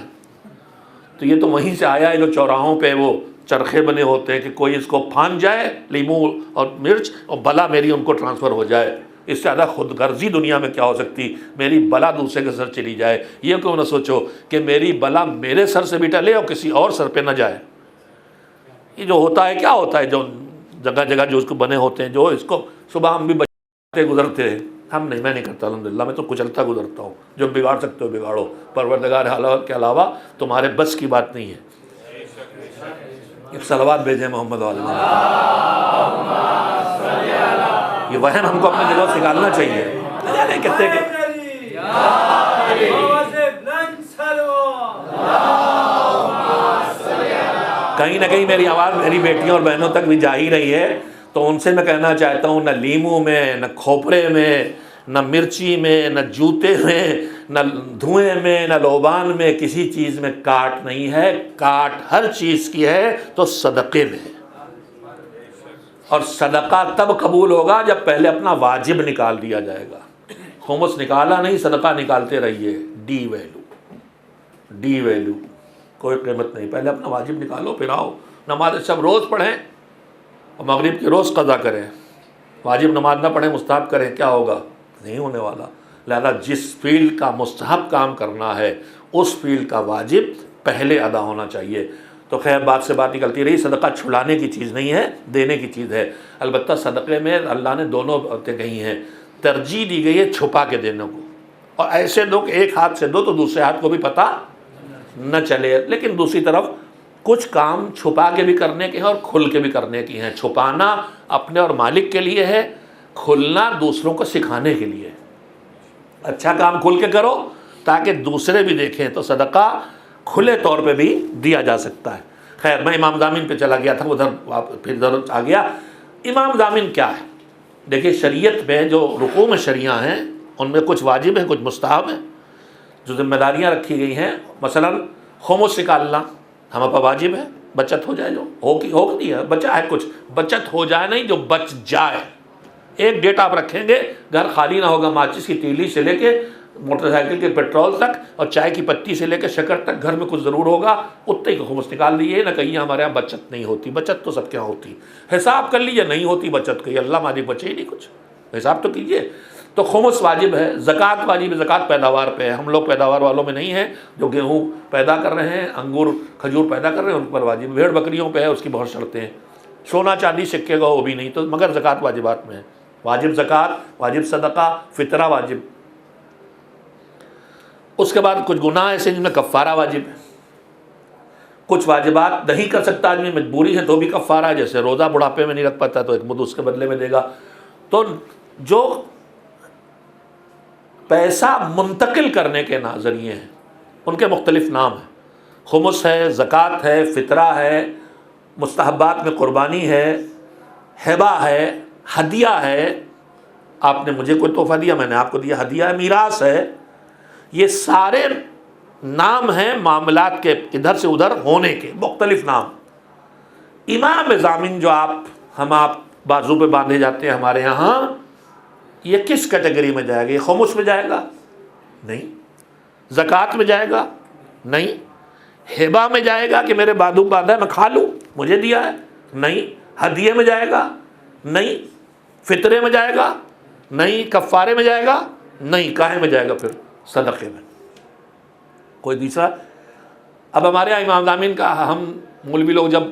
تو یہ تو وہیں سے آیا ہے جو چوراہوں پہ وہ چرخے بنے ہوتے ہیں کہ کوئی اس کو پھان جائے لیمو اور مرچ اور بلا میری ان کو ٹرانسفر ہو جائے. اس سے زیادہ خود غرضی دنیا میں کیا ہو سکتی؟ میری بلا دوسرے کے سر چلی جائے. یہ کیوں نہ سوچو کہ میری بلا میرے سر سے بھی ٹلے اور کسی اور سر پہ نہ جائے. یہ جو ہوتا ہے کیا ہوتا ہے، جو جگہ جگہ جو اس کو بنے ہوتے ہیں، جو اس کو صبح ہم بھی بچتے گزرتے ہیں. ہم نہیں، میں نہیں کرتا الحمدللہ، میں تو کچلتا گزرتا ہوں. جو بگاڑ سکتے ہو بگاڑو، پروردگار عالم کے علاوہ تمہارے بس کی بات نہیں ہے. ایک صلوات بھیجیں محمد علیہ. یہ وہم ہم کو اپنے دلوں سے نکالنا چاہیے. کہتے کہ کہیں نہ کہیں میری آواز میری بیٹیوں اور بہنوں تک بھی جا ہی رہی ہے، تو ان سے میں کہنا چاہتا ہوں نہ لیمو میں، نہ کھوپڑے میں، نہ مرچی میں، نہ جوتے میں، نہ دھوئیں میں، نہ لوبان میں، کسی چیز میں کاٹ نہیں ہے. کاٹ ہر چیز کی ہے تو صدقے میں ہے. اور صدقہ تب قبول ہوگا جب پہلے اپنا واجب نکال دیا جائے گا. خمس نکالا نہیں، صدقہ نکالتے رہیے. ڈی ویلو کوئی قیمت نہیں. پہلے اپنا واجب نکالو پھر آؤ. نماز سب روز پڑھیں اور مغرب کی روز قضا کریں. واجب نماز نہ پڑھیں مستحب کریں، کیا ہوگا؟ نہیں ہونے والا. لہذا جس فیلڈ کا مستحب کام کرنا ہے اس فیلڈ کا واجب پہلے ادا ہونا چاہیے. تو خیر بات سے بات نکلتی رہی. صدقہ چھڑانے کی چیز نہیں ہے، دینے کی چیز ہے. البتہ صدقے میں اللہ نے دونوں باتیں کہی ہیں. ترجیح دی گئی ہے چھپا کے دینے کو، اور ایسے دو کہ ایک ہاتھ سے دو تو دوسرے ہاتھ کو بھی پتہ نہ چلے. لیکن دوسری طرف کچھ کام چھپا کے بھی کرنے کے ہیں اور کھل کے بھی کرنے کی ہیں. چھپانا اپنے اور مالک کے لیے ہے، کھلنا دوسروں کو سکھانے کے لیے. اچھا کام کھل کے کرو تاکہ دوسرے بھی دیکھیں. تو صدقہ کھلے طور پہ بھی دیا جا سکتا ہے. خیر میں امام ضامن پہ چلا گیا تھا، پھر ادھر آ گیا. امام ضامن کیا ہے؟ دیکھیے شریعت میں جو رکوع شریعہ ہیں ان میں کچھ واجب ہیں، کچھ مستحب ہیں. جو ذمہ داریاں رکھی گئی ہیں، مثلا خمس نکالنا ہم پر واجب ہے. بچت ہو جائے، جو ہو نہیں ہے بچا ہے، کچھ بچت ہو جائے نہیں جو بچ جائے. ایک ڈیٹ آپ رکھیں گے، گھر خالی نہ ہوگا. ماچس کی تیلی سے لے کے موٹر سائیکل کے پیٹرول تک اور چائے کی پتی سے لے کے شکر تک گھر میں کچھ ضرور ہوگا، اتنے ہی خمس نکال لیجیے. نہ کہیں ہمارے یہاں بچت نہیں ہوتی. بچت تو سب کے یہاں ہوتی. حساب کر لیجیے نہیں ہوتی بچت، کہیں اللہ مالک بچے ہی نہیں کچھ. حساب تو کیجیے. تو خمس واجب ہے. زکوٰۃ واجب ہے. زکوٰۃ پیداوار پہ ہے. ہم لوگ پیداوار والوں میں نہیں ہیں. جو گیہوں پیدا کر رہے ہیں، انگور کھجور پیدا کر رہے ہیں، ان پر واجب. بھیڑ بکریوں پہ ہے، اس کی بہت شرطیں ہیں. سونا چاندی سکے گا وہ بھی نہیں. تو مگر زکوٰۃ واجبات میں ہے. واجب زکوٰۃ، واجب صدقہ، فطرہ واجب. اس کے بعد کچھ گناہ ایسے جن میں کفارہ واجب ہے. کچھ واجبات نہیں کر سکتا آدمی، مجبوری ہے تو بھی کفارہ ہے. جیسے روزہ بڑھاپے میں نہیں رکھ پاتا تو ایک مد اس کے بدلے میں دے گا. تو جو پیسہ منتقل کرنے کے ذریعے ہیں ان کے مختلف نام ہیں. خمس ہے، زکوٰۃ ہے، فطرہ ہے، مستحبات میں قربانی ہے، ہبہ ہے، ہدیہ ہے. آپ نے مجھے کوئی تحفہ دیا، میں نے آپ کو دیا، ہدیہ ہے. میراث ہے. یہ سارے نام ہیں معاملات کے ادھر سے ادھر ہونے کے، مختلف نام. امام ضامن جو آپ بازو پہ باندھے جاتے ہیں ہمارے یہاں، یہ کس کیٹیگری میں جائے گا؟ یہ خمس میں جائے گا؟ نہیں. زکوٰۃ میں جائے گا؟ نہیں. ہبہ میں جائے گا کہ میرے بازو باندھا ہے میں کھا لوں، مجھے دیا ہے؟ نہیں. ہدیے میں جائے گا؟ نہیں فطرے میں جائے گا، نہیں کفارے میں جائے گا، نہیں کاہے میں جائے گا، پھر صدقے میں۔ کوئی تیسرا؟ اب ہمارے یہاں امام ضامن کا ہم مولوی لوگ جب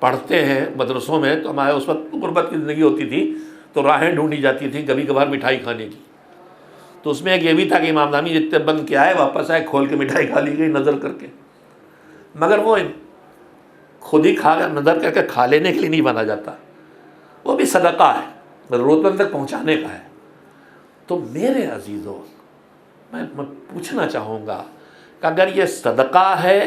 پڑھتے ہیں مدرسوں میں تو ہمارے اس وقت غربت کی زندگی ہوتی تھی تو راہیں ڈھونڈی جاتی تھیں کبھی کبھار مٹھائی کھانے کی، تو اس میں ایک یہ بھی تھا کہ امام ضامن جتنے بند کے آئے واپس آئے کھول کے مٹھائی کھا لی گئی نظر کر کے، مگر وہ خود ہی کھا نظر کر کے کھا لینے کے لیے نہیں بنا جاتا، وہ بھی صدقہ ہے، ضرورت مند تک پہنچانے کا ہے۔ تو میرے عزیزوں، میں پوچھنا چاہوں گا کہ اگر یہ صدقہ ہے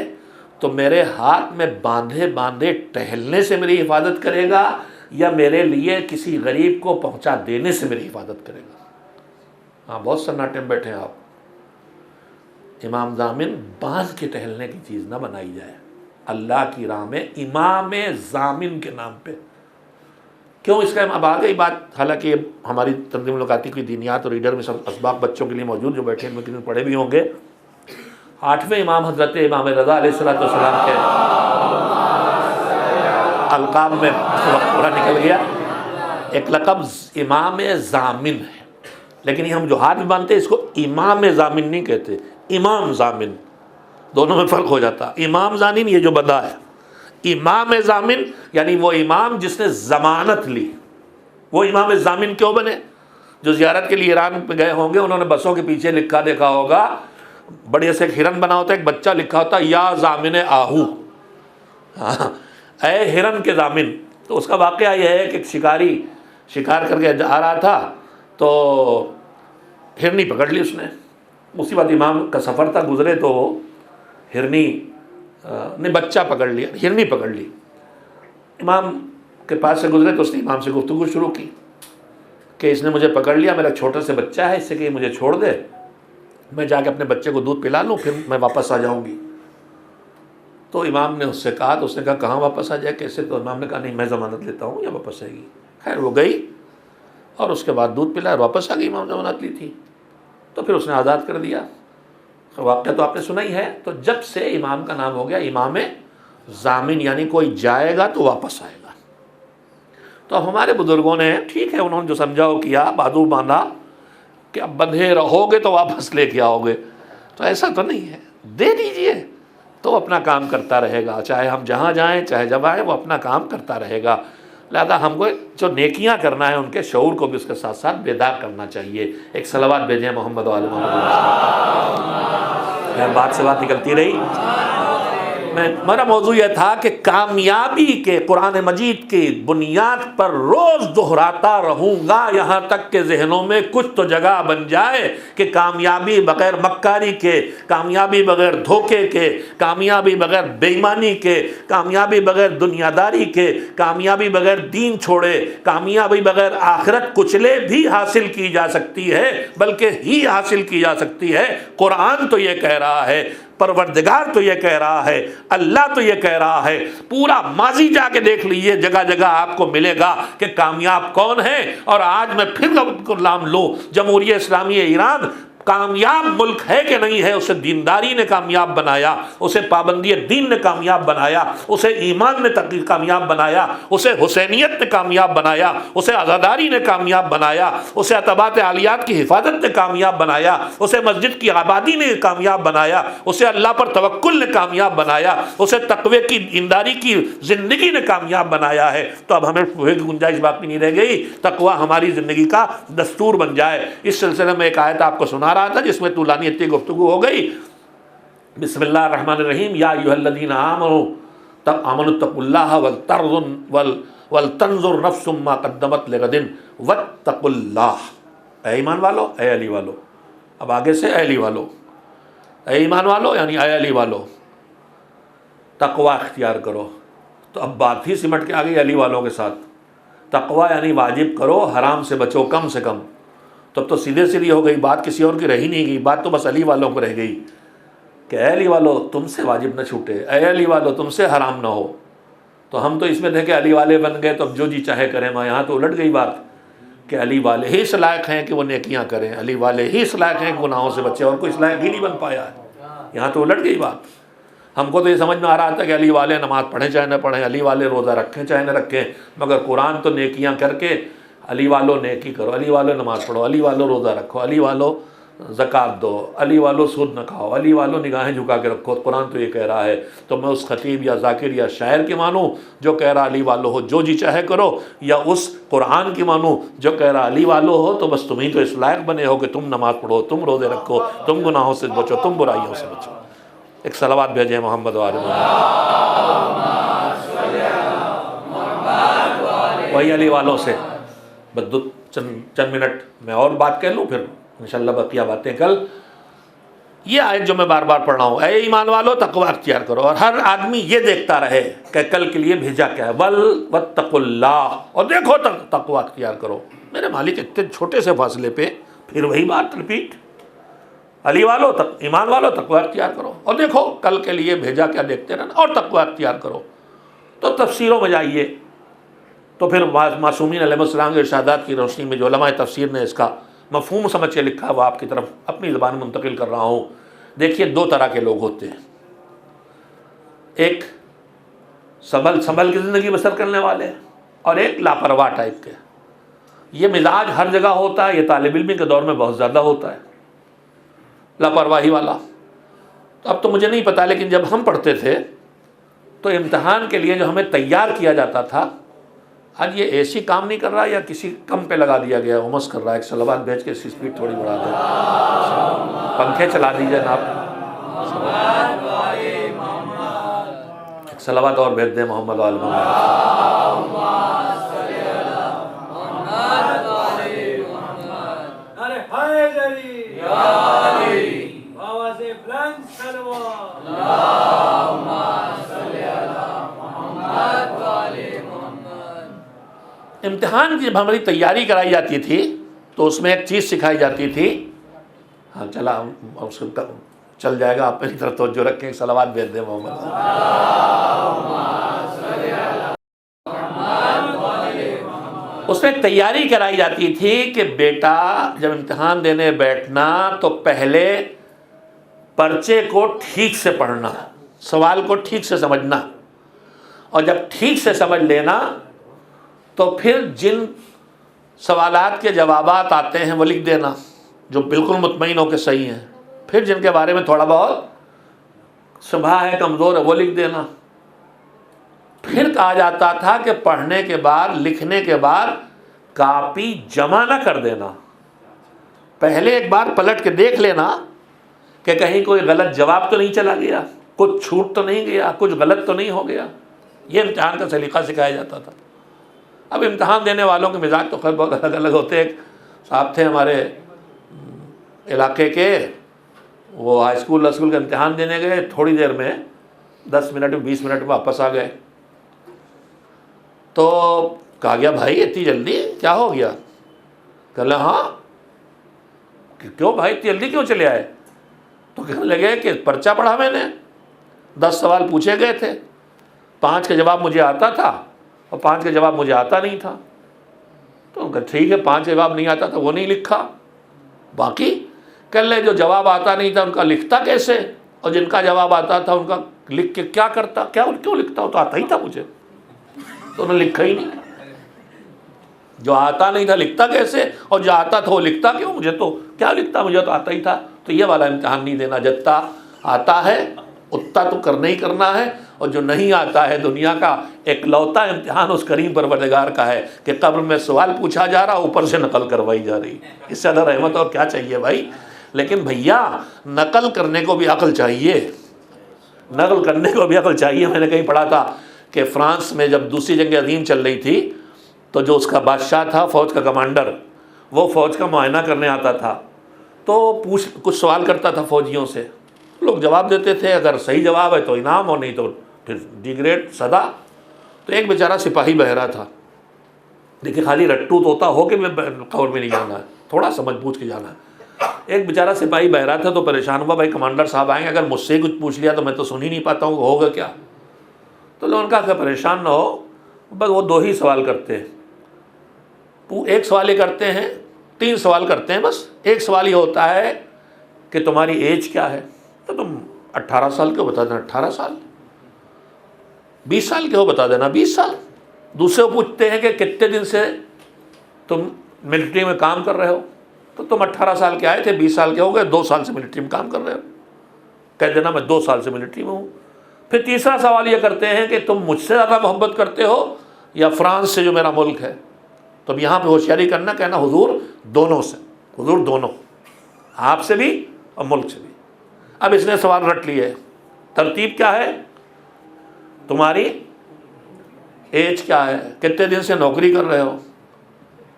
تو میرے ہاتھ میں باندھے باندھے ٹہلنے سے میری حفاظت کرے گا یا میرے لیے کسی غریب کو پہنچا دینے سے میری حفاظت کرے گا؟ ہاں بہت سناٹے میں بیٹھے ہیں آپ۔ امام ضامن باندھ کے ٹہلنے کی چیز نہ بنائی جائے اللہ کی راہ میں امام ضامن کے نام پہ۔ کیوں اس کا اب آ گئی بات، حالانکہ یہ ہماری تنظیم الاوقاتی کی دینیات اور ریڈر میں سب اسباق بچوں کے لیے موجود جو بیٹھے ہیں، کسی پڑھے بھی ہوں گے۔ 8ویں امام حضرت امام رضا علیہ السلام کے القاب میں وقت پورا نکل گیا، ایک لقب امام ضامن ہے، لیکن یہ ہم جو ہاتھ میں باندھتے ہیں اس کو امام ضامن نہیں کہتے، امام ضامن، دونوں میں فرق ہو جاتا۔ امام ضامن یہ جو بندہ ہے، امام ضامن یعنی وہ امام جس نے ضمانت لی۔ وہ امام ضامن کیوں بنے؟ جو زیارت کے لیے ایران پہ گئے ہوں گے انہوں نے بسوں کے پیچھے لکھا دیکھا ہوگا، بڑے سے ایک ہرن بنا ہوتا ہے، ایک بچہ لکھا ہوتا ہے یا ضامن آہو، اے ہرن کے ضامن۔ تو اس کا واقعہ یہ ہے کہ ایک شکاری شکار کر کے آ رہا تھا تو ہرنی پکڑ لی اس نے، اسی بات امام کا سفر تھا، گزرے تو ہرنی نے بچہ پکڑ لیا، ہرنی پکڑ لی، امام کے پاس سے گزرے تو اس نے امام سے گفتگو شروع کی کہ اس نے مجھے پکڑ لیا، میرا چھوٹا سے بچہ ہے، اس سے کہ مجھے چھوڑ دے، میں جا کے اپنے بچے کو دودھ پلا لوں پھر میں واپس آ جاؤں گی۔ تو امام نے اس سے کہا، تو اس نے کہا کہاں واپس آ جائے کیسے؟ تو امام نے کہا نہیں میں ضمانت لیتا ہوں یا واپس آئے گی۔ خیر وہ گئی اور اس کے بعد دودھ پلایا اور واپس آ گئی، امام ضمانت لی تھی تو پھر اس نے آزاد کر دیا۔ واقعہ تو آپ نے سنا ہی ہے۔ تو جب سے امام کا نام ہو گیا امام ضامن، یعنی کوئی جائے گا تو واپس آئے گا۔ تو اب ہمارے بزرگوں نے ٹھیک ہے انہوں نے جو سمجھا وہ کیا، بازو باندھا کہ اب بندھے رہو گے تو واپس لے کے آؤ گے، تو ایسا تو نہیں ہے، دے دیجئے تو اپنا کام کرتا رہے گا، چاہے ہم جہاں جائیں چاہے جب آئیں وہ اپنا کام کرتا رہے گا۔ لہذا ہم کو جو نیکیاں کرنا ہے ان کے شعور کو بھی اس کے ساتھ ساتھ بیدار کرنا چاہیے۔ ایک صلوات بھیجیں محمد و آل محمد۔ بات سے بات نکلتی رہی، میرا موضوع یہ تھا کہ کامیابی کے قرآن مجید کی بنیاد پر روز دہراتا رہوں گا یہاں تک کہ ذہنوں میں کچھ تو جگہ بن جائے کہ کامیابی بغیر مکاری کے، کامیابی بغیر دھوکے کے، کامیابی بغیر بے ایمانی کے، کامیابی بغیر دنیا داری کے، کامیابی بغیر دین چھوڑے، کامیابی بغیر آخرت کچلے بھی حاصل کی جا سکتی ہے، بلکہ ہی حاصل کی جا سکتی ہے۔ قرآن تو یہ کہہ رہا ہے، پروردگار تو یہ کہہ رہا ہے، اللہ تو یہ کہہ رہا ہے، پورا ماضی جا کے دیکھ لیجئے، جگہ جگہ آپ کو ملے گا کہ کامیاب کون ہے۔ اور آج میں پھر نام لوں، جمہوریہ اسلامی ایران کامیاب ملک ہے کہ نہیں ہے؟ اسے دینداری نے کامیاب بنایا، اسے پابندی دین نے کامیاب بنایا، اسے ایمان نے کامیاب بنایا، اسے حسینیت نے کامیاب بنایا، اسے عزاداری نے کامیاب بنایا، اسے عتبات عالیات کی حفاظت نے کامیاب بنایا، اسے مسجد کی آبادی نے کامیاب بنایا، اسے اللہ پر توکل نے کامیاب بنایا، اسے تقوی کی دینداری کی زندگی نے کامیاب بنایا ہے۔ تو اب ہمیں کوئی گنجائش باقی نہیں رہ گئی، تقوی ہماری زندگی کا دستور بن جائے۔ اس سلسلے میں ایک آیت آپ کو سنا رہا تھا جس میں طولانیت کی گفتگو ہو گئی۔ بسم اللہ الرحمن الرحیم، یا ایھا الذین آمنوا اتقوا اللہ ولتنظر نفس ما قدمت لغد واتقوا اللہ۔ اے ایمان والو، اے علی والو، اب آگے سے اے علی والو، اے ایمان والو یعنی اے علی والو، تقوی اختیار کرو۔ تو اب بات ہی سمٹ کے آ گئی علی والوں کے ساتھ، تقوی یعنی واجب کرو، حرام سے بچو کم سے کم۔ تب تو سیدھے سیدھی ہو گئی بات، کسی اور کی رہ ہی نہیں گئی، بات تو بس علی والوں کو رہ گئی کہ اے علی والو تم سے واجب نہ چھوٹے، اے علی والو تم سے حرام نہ ہو۔ تو ہم تو اس میں تھے کہ علی والے بن گئے تو اب جو جی چاہے کریں، ماں یہاں تو الٹ گئی بات کہ علی والے ہی اس لائق ہیں کہ وہ نیکیاں کریں، علی والے ہی اس لائق ہیں کہ گناہوں سے بچے، اور کوئی اس لائق ہی نہیں بن پایا ہے، یہاں تو الٹ گئی بات۔ ہم کو تو یہ سمجھ میں آ رہا تھا کہ علی والے نماز پڑھیں چاہے نہ پڑھیں، علی والے روزہ رکھیں چاہے نہ رکھیں، مگر قرآن تو نیکیاں کر کے علی والو نیکی کرو، علی والو نماز پڑھو، علی والو روزہ رکھو، علی والو زکوٰۃ دو، علی والو سود نہ کھاؤ، علی والو نگاہیں جھکا کے رکھو، قرآن تو یہ کہہ رہا ہے۔ تو میں اس خطیب یا ذاکر یا شاعر کی مانوں جو کہہ رہا علی والو ہو جو جی چاہے کرو، یا اس قرآن کی مانوں جو کہہ رہا علی والو ہو؟ تو بس تم ہی تو اس لائق بنے ہو کہ تم نماز پڑھو، تم روزے رکھو، تم گناہوں سے بچو، تم برائیوں سے بچو۔ ایک صلوات بھیجیں محمد و آل محمد۔ وہی علی والوں سے بس چند منٹ میں اور بات کہہ لوں، پھر انشاءاللہ بقیہ باتیں کل۔ یہ آیت جو میں بار بار پڑھ رہا ہوں، اے ایمان والو تقوی اختیار کرو، اور ہر آدمی یہ دیکھتا رہے کہ کل کے لیے بھیجا کیا ہے، واتقوا اللہ، اور دیکھو تقوی اختیار کرو۔ میرے مالک اتنے چھوٹے سے فاصلے پہ پھر وہی بات رپیٹ، علی والو ایمان والو تقوی اختیار کرو، اور دیکھو کل کے لیے بھیجا کیا، دیکھتے رہنا اور تقوی اختیار کرو۔ تو تفسیروں میں جائیے تو پھر معصومین علیہ السلام کے ارشادات کی روشنی میں جو علماء تفسیر نے اس کا مفہوم سمجھ کے لکھا ہے وہ آپ کی طرف اپنی زبان میں منتقل کر رہا ہوں۔ دیکھیے دو طرح کے لوگ ہوتے ہیں، ایک سنبھل کی زندگی بسر کرنے والے اور ایک لاپرواہ ٹائپ کے۔ یہ مزاج ہر جگہ ہوتا ہے، یہ طالب علمی کے دور میں بہت زیادہ ہوتا ہے، لاپرواہی والا۔ تو اب تو مجھے نہیں پتا، لیکن جب ہم پڑھتے تھے تو امتحان کے لیے جو ہمیں تیار کیا جاتا تھا، آج یہ اے سی کام نہیں کر رہا یا کسی کم پہ لگا دیا گیا، امس کر رہا ہے، ایک صلوات بھیج کے اس کی سپیڈ تھوڑی بڑھا دیں، پنکھے چلا دیجئے جناب، ایک صلوات اور بھیج دیں محمد و آل محمد۔ امتحان کی جب ہماری تیاری کرائی جاتی تھی تو اس میں ایک چیز سکھائی جاتی تھی، ہاں چلا اس کو چل جائے گا، آپ میری طرف توجہ رکھیں، ایک صلوات بھیج دیں محمد۔ اس میں تیاری کرائی جاتی تھی کہ بیٹا جب امتحان دینے بیٹھنا تو پہلے پرچے کو ٹھیک سے پڑھنا، سوال کو ٹھیک سے سمجھنا، اور جب ٹھیک سے سمجھ لینا تو پھر جن سوالات کے جوابات آتے ہیں وہ لکھ دینا جو بالکل مطمئن ہو کہ صحیح ہیں، پھر جن کے بارے میں تھوڑا بہت شبہ ہے، کمزور ہے، وہ لکھ دینا۔ پھر کہا جاتا تھا کہ پڑھنے کے بعد لکھنے کے بعد کاپی جمع نہ کر دینا، پہلے ایک بار پلٹ کے دیکھ لینا کہ کہیں کوئی غلط جواب تو نہیں چلا گیا، کچھ چھوٹ تو نہیں گیا، کچھ غلط تو نہیں ہو گیا۔ یہ امتحان کا سلیقہ سکھایا جاتا تھا۔ اب امتحان دینے والوں کے مزاج تو خیر بہت الگ الگ ہوتے ہیں۔ ایک صاحب تھے ہمارے علاقے کے، وہ ہائی اسکول کا امتحان دینے گئے، تھوڑی دیر میں 10 منٹ 20 منٹ واپس آ گئے۔ تو کہا گیا بھائی اتنی جلدی کیا ہو گیا؟ کہ ہاں کیوں بھائی اتنی جلدی کیوں چلے آئے؟ تو کہنے لگے کہ پرچہ پڑھا میں نے، 10 سوال پوچھے گئے تھے، 5 کا جواب مجھے آتا تھا اور 5 کا جواب مجھے آتا نہیں تھا۔ تو ان کا ٹھیک ہے، 5 کا جواب نہیں آتا تھا وہ نہیں لکھا، باقی کہہ لے جو جواب آتا نہیں تھا ان کا لکھتا کیسے، اور جن کا جواب آتا تھا ان کا لکھ کے کیا کرتا، کیوں لکھتا، تو آتا ہی تھا مجھے، تو انہوں نے لکھا ہی نہیں۔ جو آتا نہیں تھا لکھتا کیسے، اور جو آتا تھا وہ لکھتا کیوں، مجھے تو کیا لکھتا، مجھے تو آتا ہی تھا۔ تو یہ والا امتحان نہیں دینا، جتنا آتا ہے اتنا تو کرنا ہی کرنا ہے، اور جو نہیں آتا ہے دنیا کا اکلوتا امتحان اس کریم پروردگار کا ہے کہ قبر میں سوال پوچھا جا رہا، اوپر سے نقل کروائی جا رہی۔ اس سے زیادہ رحمت اور کیا چاہیے بھائی؟ لیکن بھیا نقل کرنے کو بھی عقل چاہیے، نقل کرنے کو بھی عقل چاہیے۔ میں نے کہیں پڑھا تھا کہ فرانس میں جب دوسری جنگ عظیم چل رہی تھی تو جو اس کا بادشاہ تھا، فوج کا کمانڈر، وہ فوج کا معائنہ کرنے آتا تھا، تو کچھ سوال کرتا تھا فوجیوں سے، لوگ جواب دیتے تھے، اگر صحیح جواب ہے تو انعام، اور نہیں تو پھر ڈی گریڈ سزا۔ تو ایک بیچارہ سپاہی بہرا تھا، دیکھیں خالی رٹو طوطا ہو کے میں قبر میں نہیں جانا ہے، تھوڑا سمجھ پوچھ کے جانا ہے۔ ایک بیچارہ سپاہی بہرا تھا تو پریشان ہوا، بھائی کمانڈر صاحب آئیں گے، اگر مجھ سے ہی کچھ پوچھ لیا تو میں تو سن ہی نہیں پاتا ہوں، ہوگا کیا؟ تو لوگوں نے کہا کہ پریشان نہ ہو، بس وہ 2 ہی سوال کرتے ہیں، ایک سوال یہ کرتے ہیں، 3 سوال کرتے ہیں بس۔ ایک سوال یہ ہوتا ہے کہ تمہاری ایج کیا ہے، تو تم 18 سال کے ہو بتا دینا 18 سال، 20 سال کے ہو بتا دینا 20 سال۔ دوسرے پوچھتے ہیں کہ کتنے دن سے تم ملٹری میں کام کر رہے ہو، تو تم 18 سال کے آئے تھے، 20 سال کے ہو گئے، 2 سال سے ملٹری میں کام کر رہے ہو، کہہ دینا میں 2 سال سے ملٹری میں ہوں۔ پھر تیسرا سوال یہ کرتے ہیں کہ تم مجھ سے زیادہ محبت کرتے ہو یا فرانس سے جو میرا ملک ہے؟ تو اب یہاں پہ ہوشیاری کرنا، کہنا حضور دونوں سے، حضور دونوں، آپ سے بھی اور ملک سے بھی۔ اب اس نے سوال رٹ لیے، ترتیب کیا ہے؟ تمہاری ایج کیا ہے؟ کتنے دن سے نوکری کر رہے ہو؟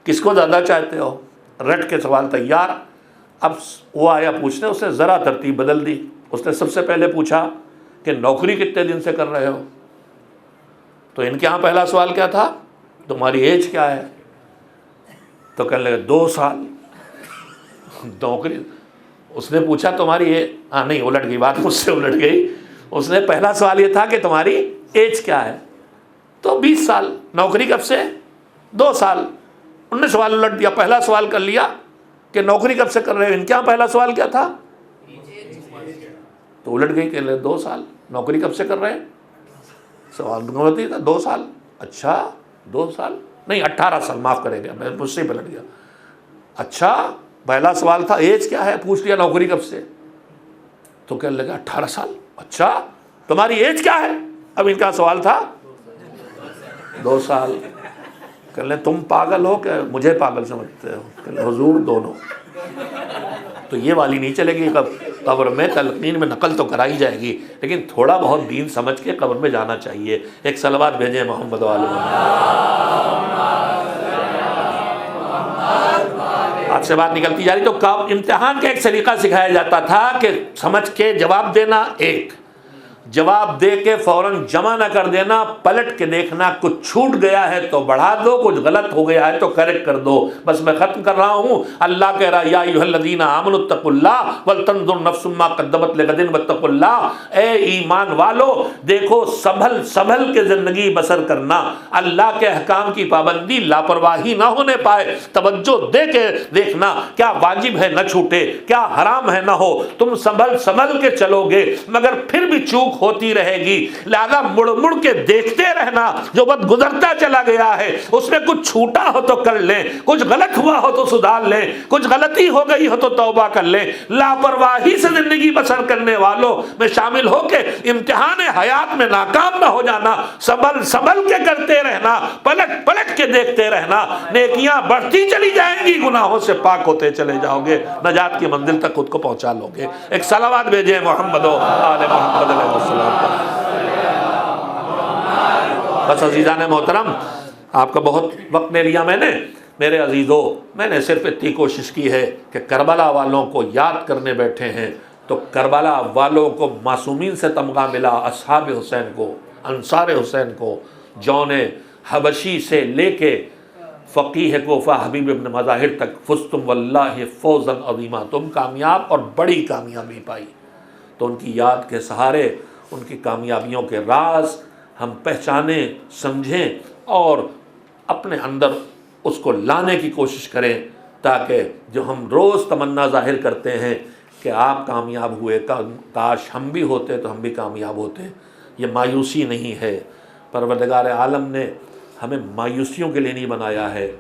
کس کو زیادہ چاہتے ہو؟ رٹ کے سوال تیار۔ اب وہ آیا پوچھنے، اس نے ذرا ترتیب بدل دی۔ اس نے سب سے پہلے پوچھا کہ نوکری کتنے دن سے کر رہے ہو؟ تو ان کے ہاں پہلا سوال کیا تھا؟ تمہاری ایج کیا ہے؟ تو کہنے لگے 2 سال نوکری۔ اس نے پوچھا تمہاری نہیں، الٹ گئی بات، مجھ سے الٹ گئی۔ اس نے پہلا سوال یہ تھا کہ تمہاری ایج کیا ہے؟ تو 20 سال۔ نوکری کب سے؟ 2 سال۔ انہوں نے سوال الٹ دیا، پہلا سوال کر لیا کہ نوکری کب سے کر رہے ہو، ان کے یہاں پہلا سوال کیا تھا؟ تو الٹ گئی کہ 2 سال۔ نوکری کب سے کر رہے ہیں؟ سوال غلط ہی تھا، 2 سال۔ اچھا 2 سال نہیں 18 سال، معاف کریں گے، میں مجھ سے ہی پلٹ گیا۔ اچھا پہلا سوال تھا ایج کیا ہے، پوچھ لیا نوکری کب سے، تو کہنے لگا 18 سال۔ اچھا تمہاری ایج کیا ہے؟ اب ان کا سوال تھا 2 سال۔ کہنے لیں تم پاگل ہو کہ مجھے پاگل سمجھتے ہو؟ کہنے لیں حضور دونوں۔ تو یہ والی نہیں چلے گی، قبر میں تلقین میں نقل تو کرائی جائے گی، لیکن تھوڑا بہت دین سمجھ کے قبر میں جانا چاہیے۔ ایک صلوات بھیجیں محمد والے محمد۔ آپ سے بات نکلتی جا رہی، تو امتحان کا ایک سلیقہ سکھایا جاتا تھا کہ سمجھ کے جواب دینا، ایک جواب دے کے فوراً جمع نہ کر دینا، پلٹ کے دیکھنا، کچھ چھوٹ گیا ہے تو بڑھا دو، کچھ غلط ہو گیا ہے تو کریکٹ کر دو۔ بس میں ختم کر رہا ہوں۔ اللہ کہہ رہا یا ایھا الذین آمنوا اتقوا اللہ ولتنظر نفس ما قدمت لغد واتقوا اللہ، اے ایمان والو دیکھو سنبھل کے زندگی بسر کرنا، اللہ کے احکام کی پابندی لاپرواہی نہ ہونے پائے، توجہ دے کے دیکھنا کیا واجب ہے نہ چھوٹے، کیا حرام ہے نہ ہو، تم سنبھل کے چلو گے مگر پھر بھی چوک ہوتی رہے گی، لہذا مڑ کے دیکھتے رہنا، جو وقت گزرتا چلا گیا ہے اس میں کچھ چھوٹا ہو تو کر لیں، کچھ غلط ہوا ہو تو سدھار لیں، کچھ غلطی ہو گئی ہو تو توبہ کر لیں۔ لاپرواہی سے زندگی بسر کرنے والوں میں شامل ہو کے امتحان حیات میں ناکام نہ ہو جانا، سنبھل کے کرتے رہنا، پلٹ کے دیکھتے رہنا، نیکیاں بڑھتی چلی جائیں گی، گناہوں سے پاک ہوتے چلے جاؤ گے، نجات کی منزل تک خود کو پہنچا لو گے۔ ایک صلوات بھیجیں محمد و آل محمد علیہ السلام۔ بس عزیزان محترم، آپ کا بہت وقت لے لیا میں نے، میرے عزیزو، میں نے صرف اتنی کوشش کی ہے کہ کربلا والوں کو یاد کرنے بیٹھے ہیں تو کربلا والوں کو معصومین سے تمغہ ملا، اصحاب حسین کو، انصار حسین کو، جون حبشی سے لے کے فقیہ کوفہ حبیب ابن مظاہر تک، فزتم واللہ فوزا عظیما، تم کامیاب اور بڑی کامیابی پائی۔ تو ان کی یاد کے سہارے، ان کی کامیابیوں کے راز ہم پہچانیں، سمجھیں اور اپنے اندر اس کو لانے کی کوشش کریں، تاکہ جو ہم روز تمنا ظاہر کرتے ہیں کہ آپ کامیاب ہوئے، کاش ہم بھی ہوتے تو ہم بھی کامیاب ہوتے، یہ مایوسی نہیں ہے۔ پروردگار عالم نے ہمیں مایوسیوں کے لیے نہیں بنایا ہے۔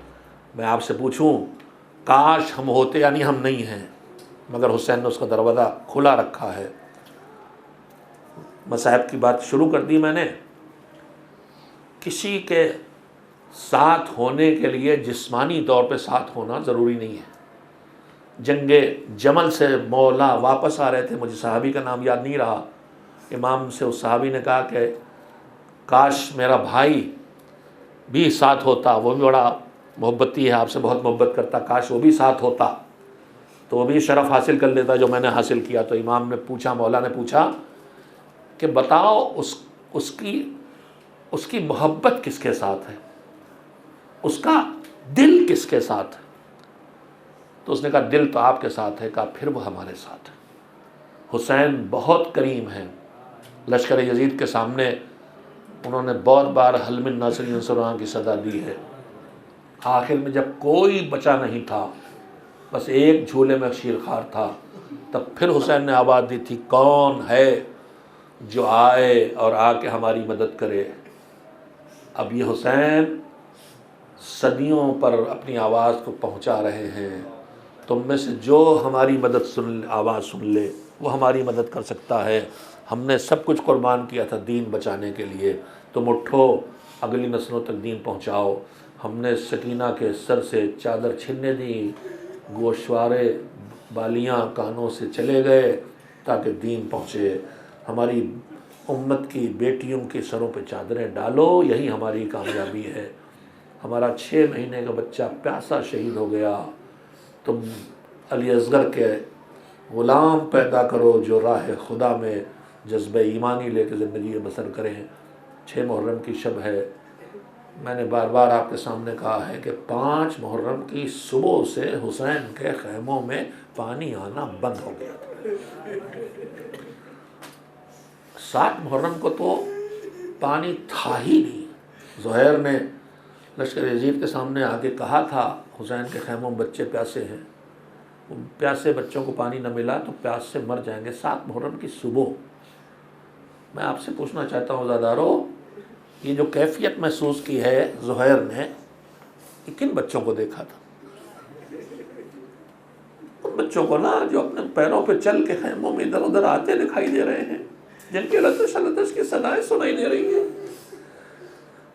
میں آپ سے پوچھوں، کاش ہم ہوتے، یعنی ہم نہیں ہیں، مگر حسین نے اس کا دروازہ کھلا رکھا ہے۔ مصائب کی بات شروع کر دی میں نے۔ کسی کے ساتھ ہونے کے لیے جسمانی طور پہ ساتھ ہونا ضروری نہیں ہے۔ جنگ جمل سے مولا واپس آ رہے تھے، مجھے صحابی کا نام یاد نہیں رہا، امام سے اس صحابی نے کہا کہ کاش میرا بھائی بھی ساتھ ہوتا، وہ بھی بڑا محبتی ہے، آپ سے بہت محبت کرتا، کاش وہ بھی ساتھ ہوتا تو وہ بھی شرف حاصل کر لیتا جو میں نے حاصل کیا۔ تو امام نے پوچھا، مولا نے پوچھا کہ بتاؤ اس کی محبت کس کے ساتھ ہے، اس کا دل کس کے ساتھ ہے؟ تو اس نے کہا دل تو آپ کے ساتھ ہے۔ کہا پھر وہ ہمارے ساتھ ہے۔ حسین بہت کریم ہیں، لشکر یزید کے سامنے انہوں نے بہت بار حل من ناصر ینصرہ کی صدا دی ہے۔ آخر میں جب کوئی بچا نہیں تھا، بس ایک جھولے میں شیر خوار تھا، تب پھر حسین نے آواز دی تھی کون ہے جو آئے اور آ کے ہماری مدد کرے۔ اب یہ حسین صدیوں پر اپنی آواز کو پہنچا رہے ہیں، تم میں سے جو ہماری مدد آواز سن لے وہ ہماری مدد کر سکتا ہے۔ ہم نے سب کچھ قربان کیا تھا دین بچانے کے لیے، تم اٹھو اگلی نسلوں تک دین پہنچاؤ۔ ہم نے سکینہ کے سر سے چادر چھیننے دی، گوشوارے بالیاں کانوں سے چلے گئے تاکہ دین پہنچے۔ ہماری امت کی بیٹیوں کے سروں پہ چادریں ڈالو، یہی ہماری کامیابی ہے۔ ہمارا 6 مہینے کا بچہ پیاسا شہید ہو گیا، تم علی اصغر کے غلام پیدا کرو جو راہ خدا میں جذبہ ایمانی لے کے زندگی بسر کریں۔ 6 محرم کی شب ہے، میں نے بار بار آپ کے سامنے کہا ہے کہ 5 محرم کی صبح سے حسین کے خیموں میں پانی آنا بند ہو گیا تھا۔ 7 محرم کو تو پانی تھا ہی نہیں۔ زہیر نے لشکر یزید کے سامنے آ کے کہا تھا حسین کے خیموں میں بچے پیاسے ہیں، پیاسے بچوں کو پانی نہ ملا تو پیاس سے مر جائیں گے۔ 7 محرم کی صبح میں آپ سے پوچھنا چاہتا ہوں زادارو، یہ جو کیفیت محسوس کی ہے زہیر نے، یہ کن بچوں کو دیکھا تھا؟ ان بچوں کو نا جو اپنے پیروں پہ چل کے خیموں میں ادھر ادھر آتے دکھائی دے رہے ہیں، جن کے لطش لطش کی صدائیں سنائی دے رہی ہیں۔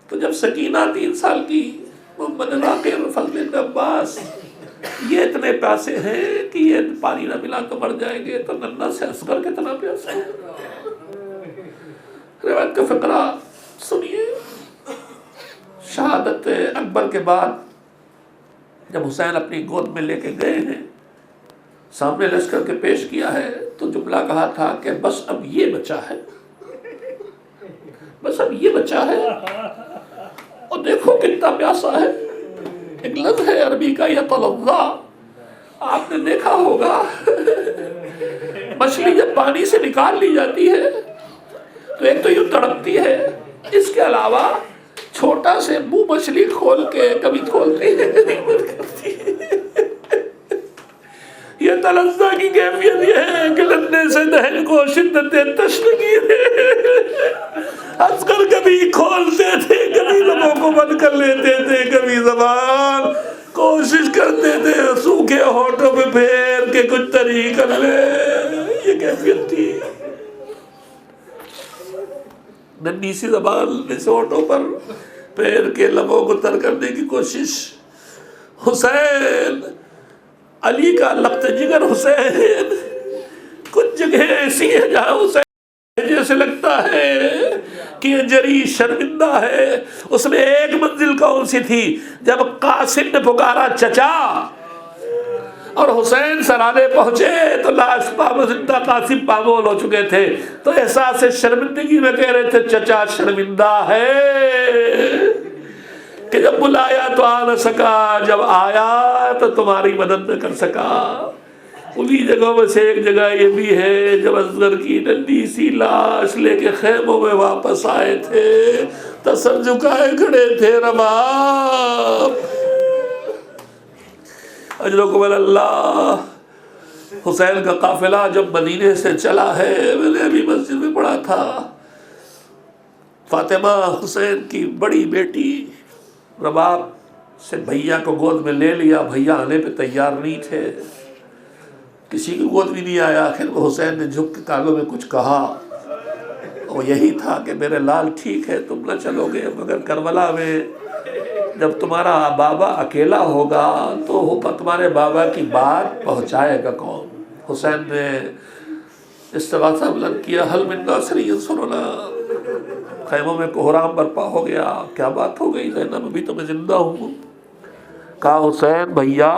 تو جب سکینہ 3 سال کی، محمد باقر، فضل بن عباس یہ اتنے پیاسے ہیں کہ یہ پانی نہ ملا تو مر جائیں گے، تو ننھا سے اصغر کتنا پیاسا ہے۔ روایت کا فقرہ سنیے۔ شہادت اکبر کے بعد جب حسین اپنی گود میں لے کے گئے ہیں، سامنے لشکر کے پیش کیا ہے، تو جملہ کہا تھا کہ بس اب یہ بچا ہے، بس اب یہ بچا ہے، اور دیکھو کتنا پیاسا ہے۔ ایک لفظ ہے عربی کا یتلظا، آپ نے دیکھا ہوگا مچھلی جب پانی سے نکال لی جاتی ہے تو ایک تو یوں تڑپتی ہے، اس کے علاوہ چھوٹا سے منہ مچھلی کھول کے کبھی کھولتی ہے۔ یہ تلذہ کی کیفیت یہ ہے کہ لدنے سے دہن کو شدت تشنگی ہے۔ اصغر کبھی کھولتے تھے، کبھی لبوں کو بند کر لیتے تھے، کبھی زبان کوشش کرتے تھے سوکھے ہونٹوں پہ پھیر کے کچھ تری کر لے۔ یہ کیفیت تھی، ننھی سی زبان اس ہونٹوں پر پھیر کے لبوں کو تر کرنے کی کوشش۔ حسین، علی کا لخت جگر حسین، کچھ جگہ ایسی ہے جہاں حسین جیسے لگتا ہے کہ یہ جری شرمندہ ہے۔ اس میں ایک منزل کون سی تھی جب قاسم نے پکارا چچا، اور حسین سرانے پہنچے تو لاش پامو زندہ قاسم پامول ہو چکے تھے، تو احساس شرمندگی میں کہہ رہے تھے چچا شرمندہ ہے کہ جب بلایا تو آ نہ سکا، جب آیا تو تمہاری مدد نہ کر سکا۔ انہی جگہوں میں سے ایک جگہ یہ بھی ہے جب اصغر کی ننھی سی لاش لے کے خیموں میں واپس آئے تھے تو سر جھکائے کھڑے تھے رباب۔ اجرکم اللہ۔ حسین کا قافلہ جب مدینے سے چلا ہے، میں نے ابھی مسجد میں پڑھا تھا، فاطمہ حسین کی بڑی بیٹی رباب سے بھیا کو گود میں لے لیا، بھیا آنے پہ تیار نہیں تھے، کسی کی گود بھی نہیں آیا۔ آخر کو حسین نے جھک کے کانوں میں کچھ کہا، وہ یہی تھا کہ میرے لال ٹھیک ہے تم نہ چلو گے، مگر کربلا میں جب تمہارا بابا اکیلا ہوگا تو تمہارے بابا کی بات پہنچائے گا کون؟ حسین نے استغاثہ بلند کیا، حل من ناصر ینصرنا۔ خیموں میں کوہرام برپا ہو گیا۔ کیا بات ہو گئی زینب، ابھی تو میں زندہ ہوں۔ کہا حسین بھیا،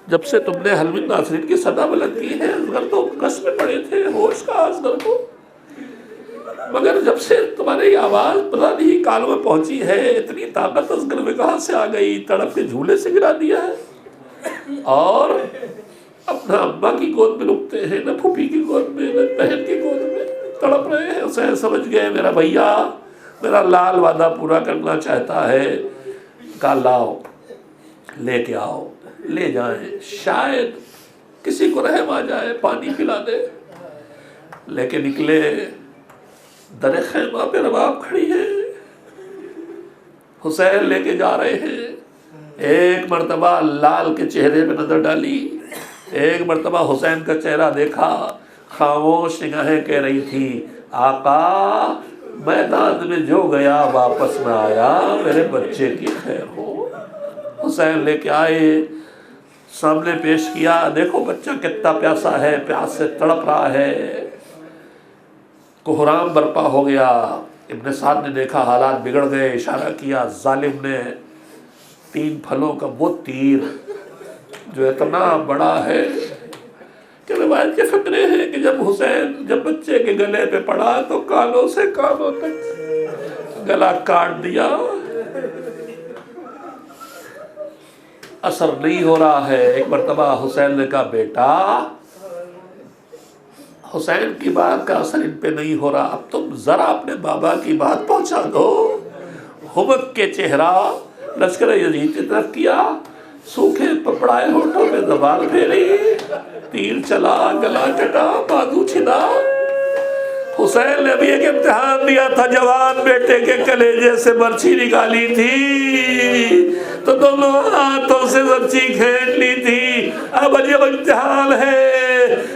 جب سے تم نے حل من ناصرین کی صدا بلند کی ہے، اصغر تو کس میں پڑے تھے، ہوش کا اصغر کو، مگر جب سے تمہاری یہ آواز پتہ نہیں کانوں میں پہنچی ہے، اتنی طاقت اصغر میں کہاں سے آ گئی، تڑپ کے جھولے سے گرا دیا ہے، اور اپنا اماں کی گود میں لکتے ہیں، نہ پھوپھی کی گود میں، نہ بہن کی گود میں تڑپ رہے ہیں۔ حسین سمجھ گئے میرا بھیا، میرا لال وعدہ پورا کرنا چاہتا ہے۔ کہا لاؤ، لے کے آؤ، لے جائیں، شاید کسی کو رحم آ جائے پانی پلا دے. لے کے نکلے، در خیمہ پہ رباب کھڑی ہے، حسین لے کے جا رہے ہیں. ایک مرتبہ لال کے چہرے پہ نظر ڈالی، ایک مرتبہ حسین کا چہرہ دیکھا، خاموش نگاہیں کہہ رہی تھی آقا میدان میں جو گیا واپس نہ آیا، میرے بچے کی خیر ہو. حسین لے کے آئے، سامنے پیش کیا، دیکھو بچہ کتنا پیاسا ہے، پیاس سے تڑپ رہا ہے. کوہرام برپا ہو گیا. ابن سعد نے دیکھا حالات بگڑ گئے، اشارہ کیا ظالم نے 3 پھلوں کا وہ تیر جو اتنا بڑا ہے کہ روایت کے فقرے ہیں کہ جب بچے کے گلے پہ پڑا تو کانوں سے کانوں تک گلا کاٹ دیا. اثر نہیں ہو رہا ہے. ایک مرتبہ حسین نے کہا بیٹا، حسین کی بات کا اثر ان پہ نہیں ہو رہا، اب تم ذرا اپنے بابا کی بات پہنچا دو. حمق کے چہرہ لشکر یزید کی طرف کیا، سوکھے پپڑائے ہونٹوں پہ زبان پھیری، تیر چلا، گلا کٹا، بازو چھنا. حسین نے ابھی ایک امتحان دیا تھا، جوان بیٹے کے کلیجے سے برچھی نکالی تھی تو دونوں ہاتھوں سے برچھی کھینچ لی تھی. اب عجیب امتحان ہے.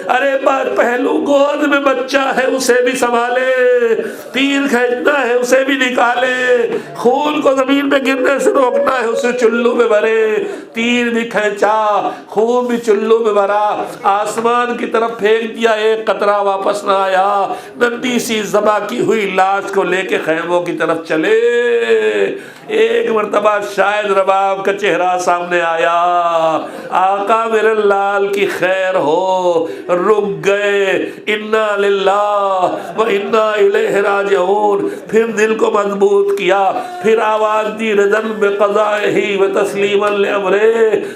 ارے پہلو گود میں بچہ ہے اسے بھی سنبھالے، تیر کھینچنا ہے اسے بھی نکالے، خون کو زمین پہ گرنے سے روکنا ہے اسے چلو میں بھرے. تیر بھی کھینچا، خون بھی چلو میں بھرا، آسمان کی طرف پھینک دیا، ایک قطرہ واپس نہ آیا. ننھی سی ذبح کی ہوئی لاش کو لے کے خیموں کی طرف چلے. ایک مرتبہ شاید رباب کا چہرہ سامنے آیا، آقا میرے لال کی خیر ہو. رک گئے، انا للہ و انا الیہ راجعون. پھر دل کو مضبوط کیا، پھر آواز دی رضن بقضائہ و تسلیما لامرہ،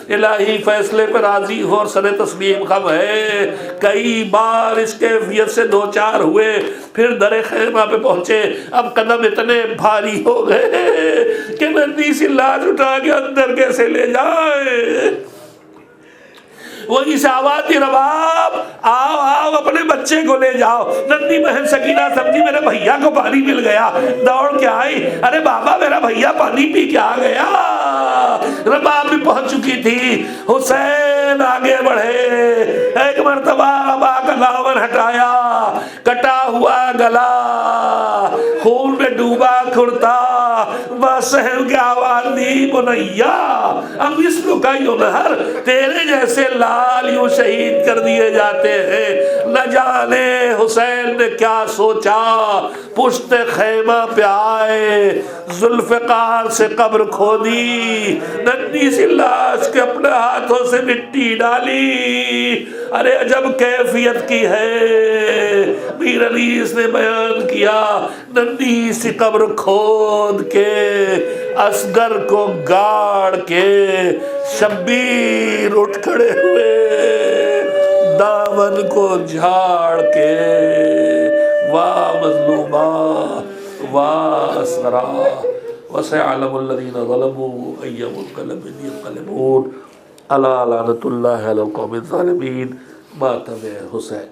الہی فیصلے پر راضی ہو اور سر تسلیم خم ہے. کئی بار اس کیفیت سے دو چار ہوئے، پھر در خیمہ پہ پہنچے. اب قدم اتنے بھاری ہو گئے کہ ننھی سی لاش اٹھا کے اندر کیسے لے جائے. وہی سے آواز دی رباب آؤ آؤ اپنے بچے کو لے جاؤ. ننھی بہن سکینہ سمجھی میرے بھیا کو پانی مل گیا، دوڑ کے آئی، ارے بابا میرا بھیا پانی پی کے آ گیا. رباب بھی پہنچ چکی تھی. حسین آگے بڑھے، ایک مرتبہ ابا کا دامن ہٹایا، کٹا ہوا گلا، خون میں ڈوبا کرتا، بس کے آواز دی بنیا اب اس کا یونہر، تیرے جیسے لال یوں شہید کر دیے جاتے ہیں. نہ جانے حسین نے کیا سوچا، پشت خیمہ پہ آئے، ذوالفقار سے قبر کھودی، ننھی سی لاش کے اپنے ہاتھوں سے مٹی ڈالی. ارے عجب کیفیت کی ہے. میر انیس نے بیان کیا، ننھی سی قبر کھود کے، اصغر کو گاڑ کے، شبیر اٹھ کھڑے ہوئے، دامن کو جھاڑ کے، واہ مظلومہ واہ اسرا وسيعلم الذين ظلموا أي منقلب ينقلبون. الا لعنة الله على القوم الظالمين. ماتم حسین.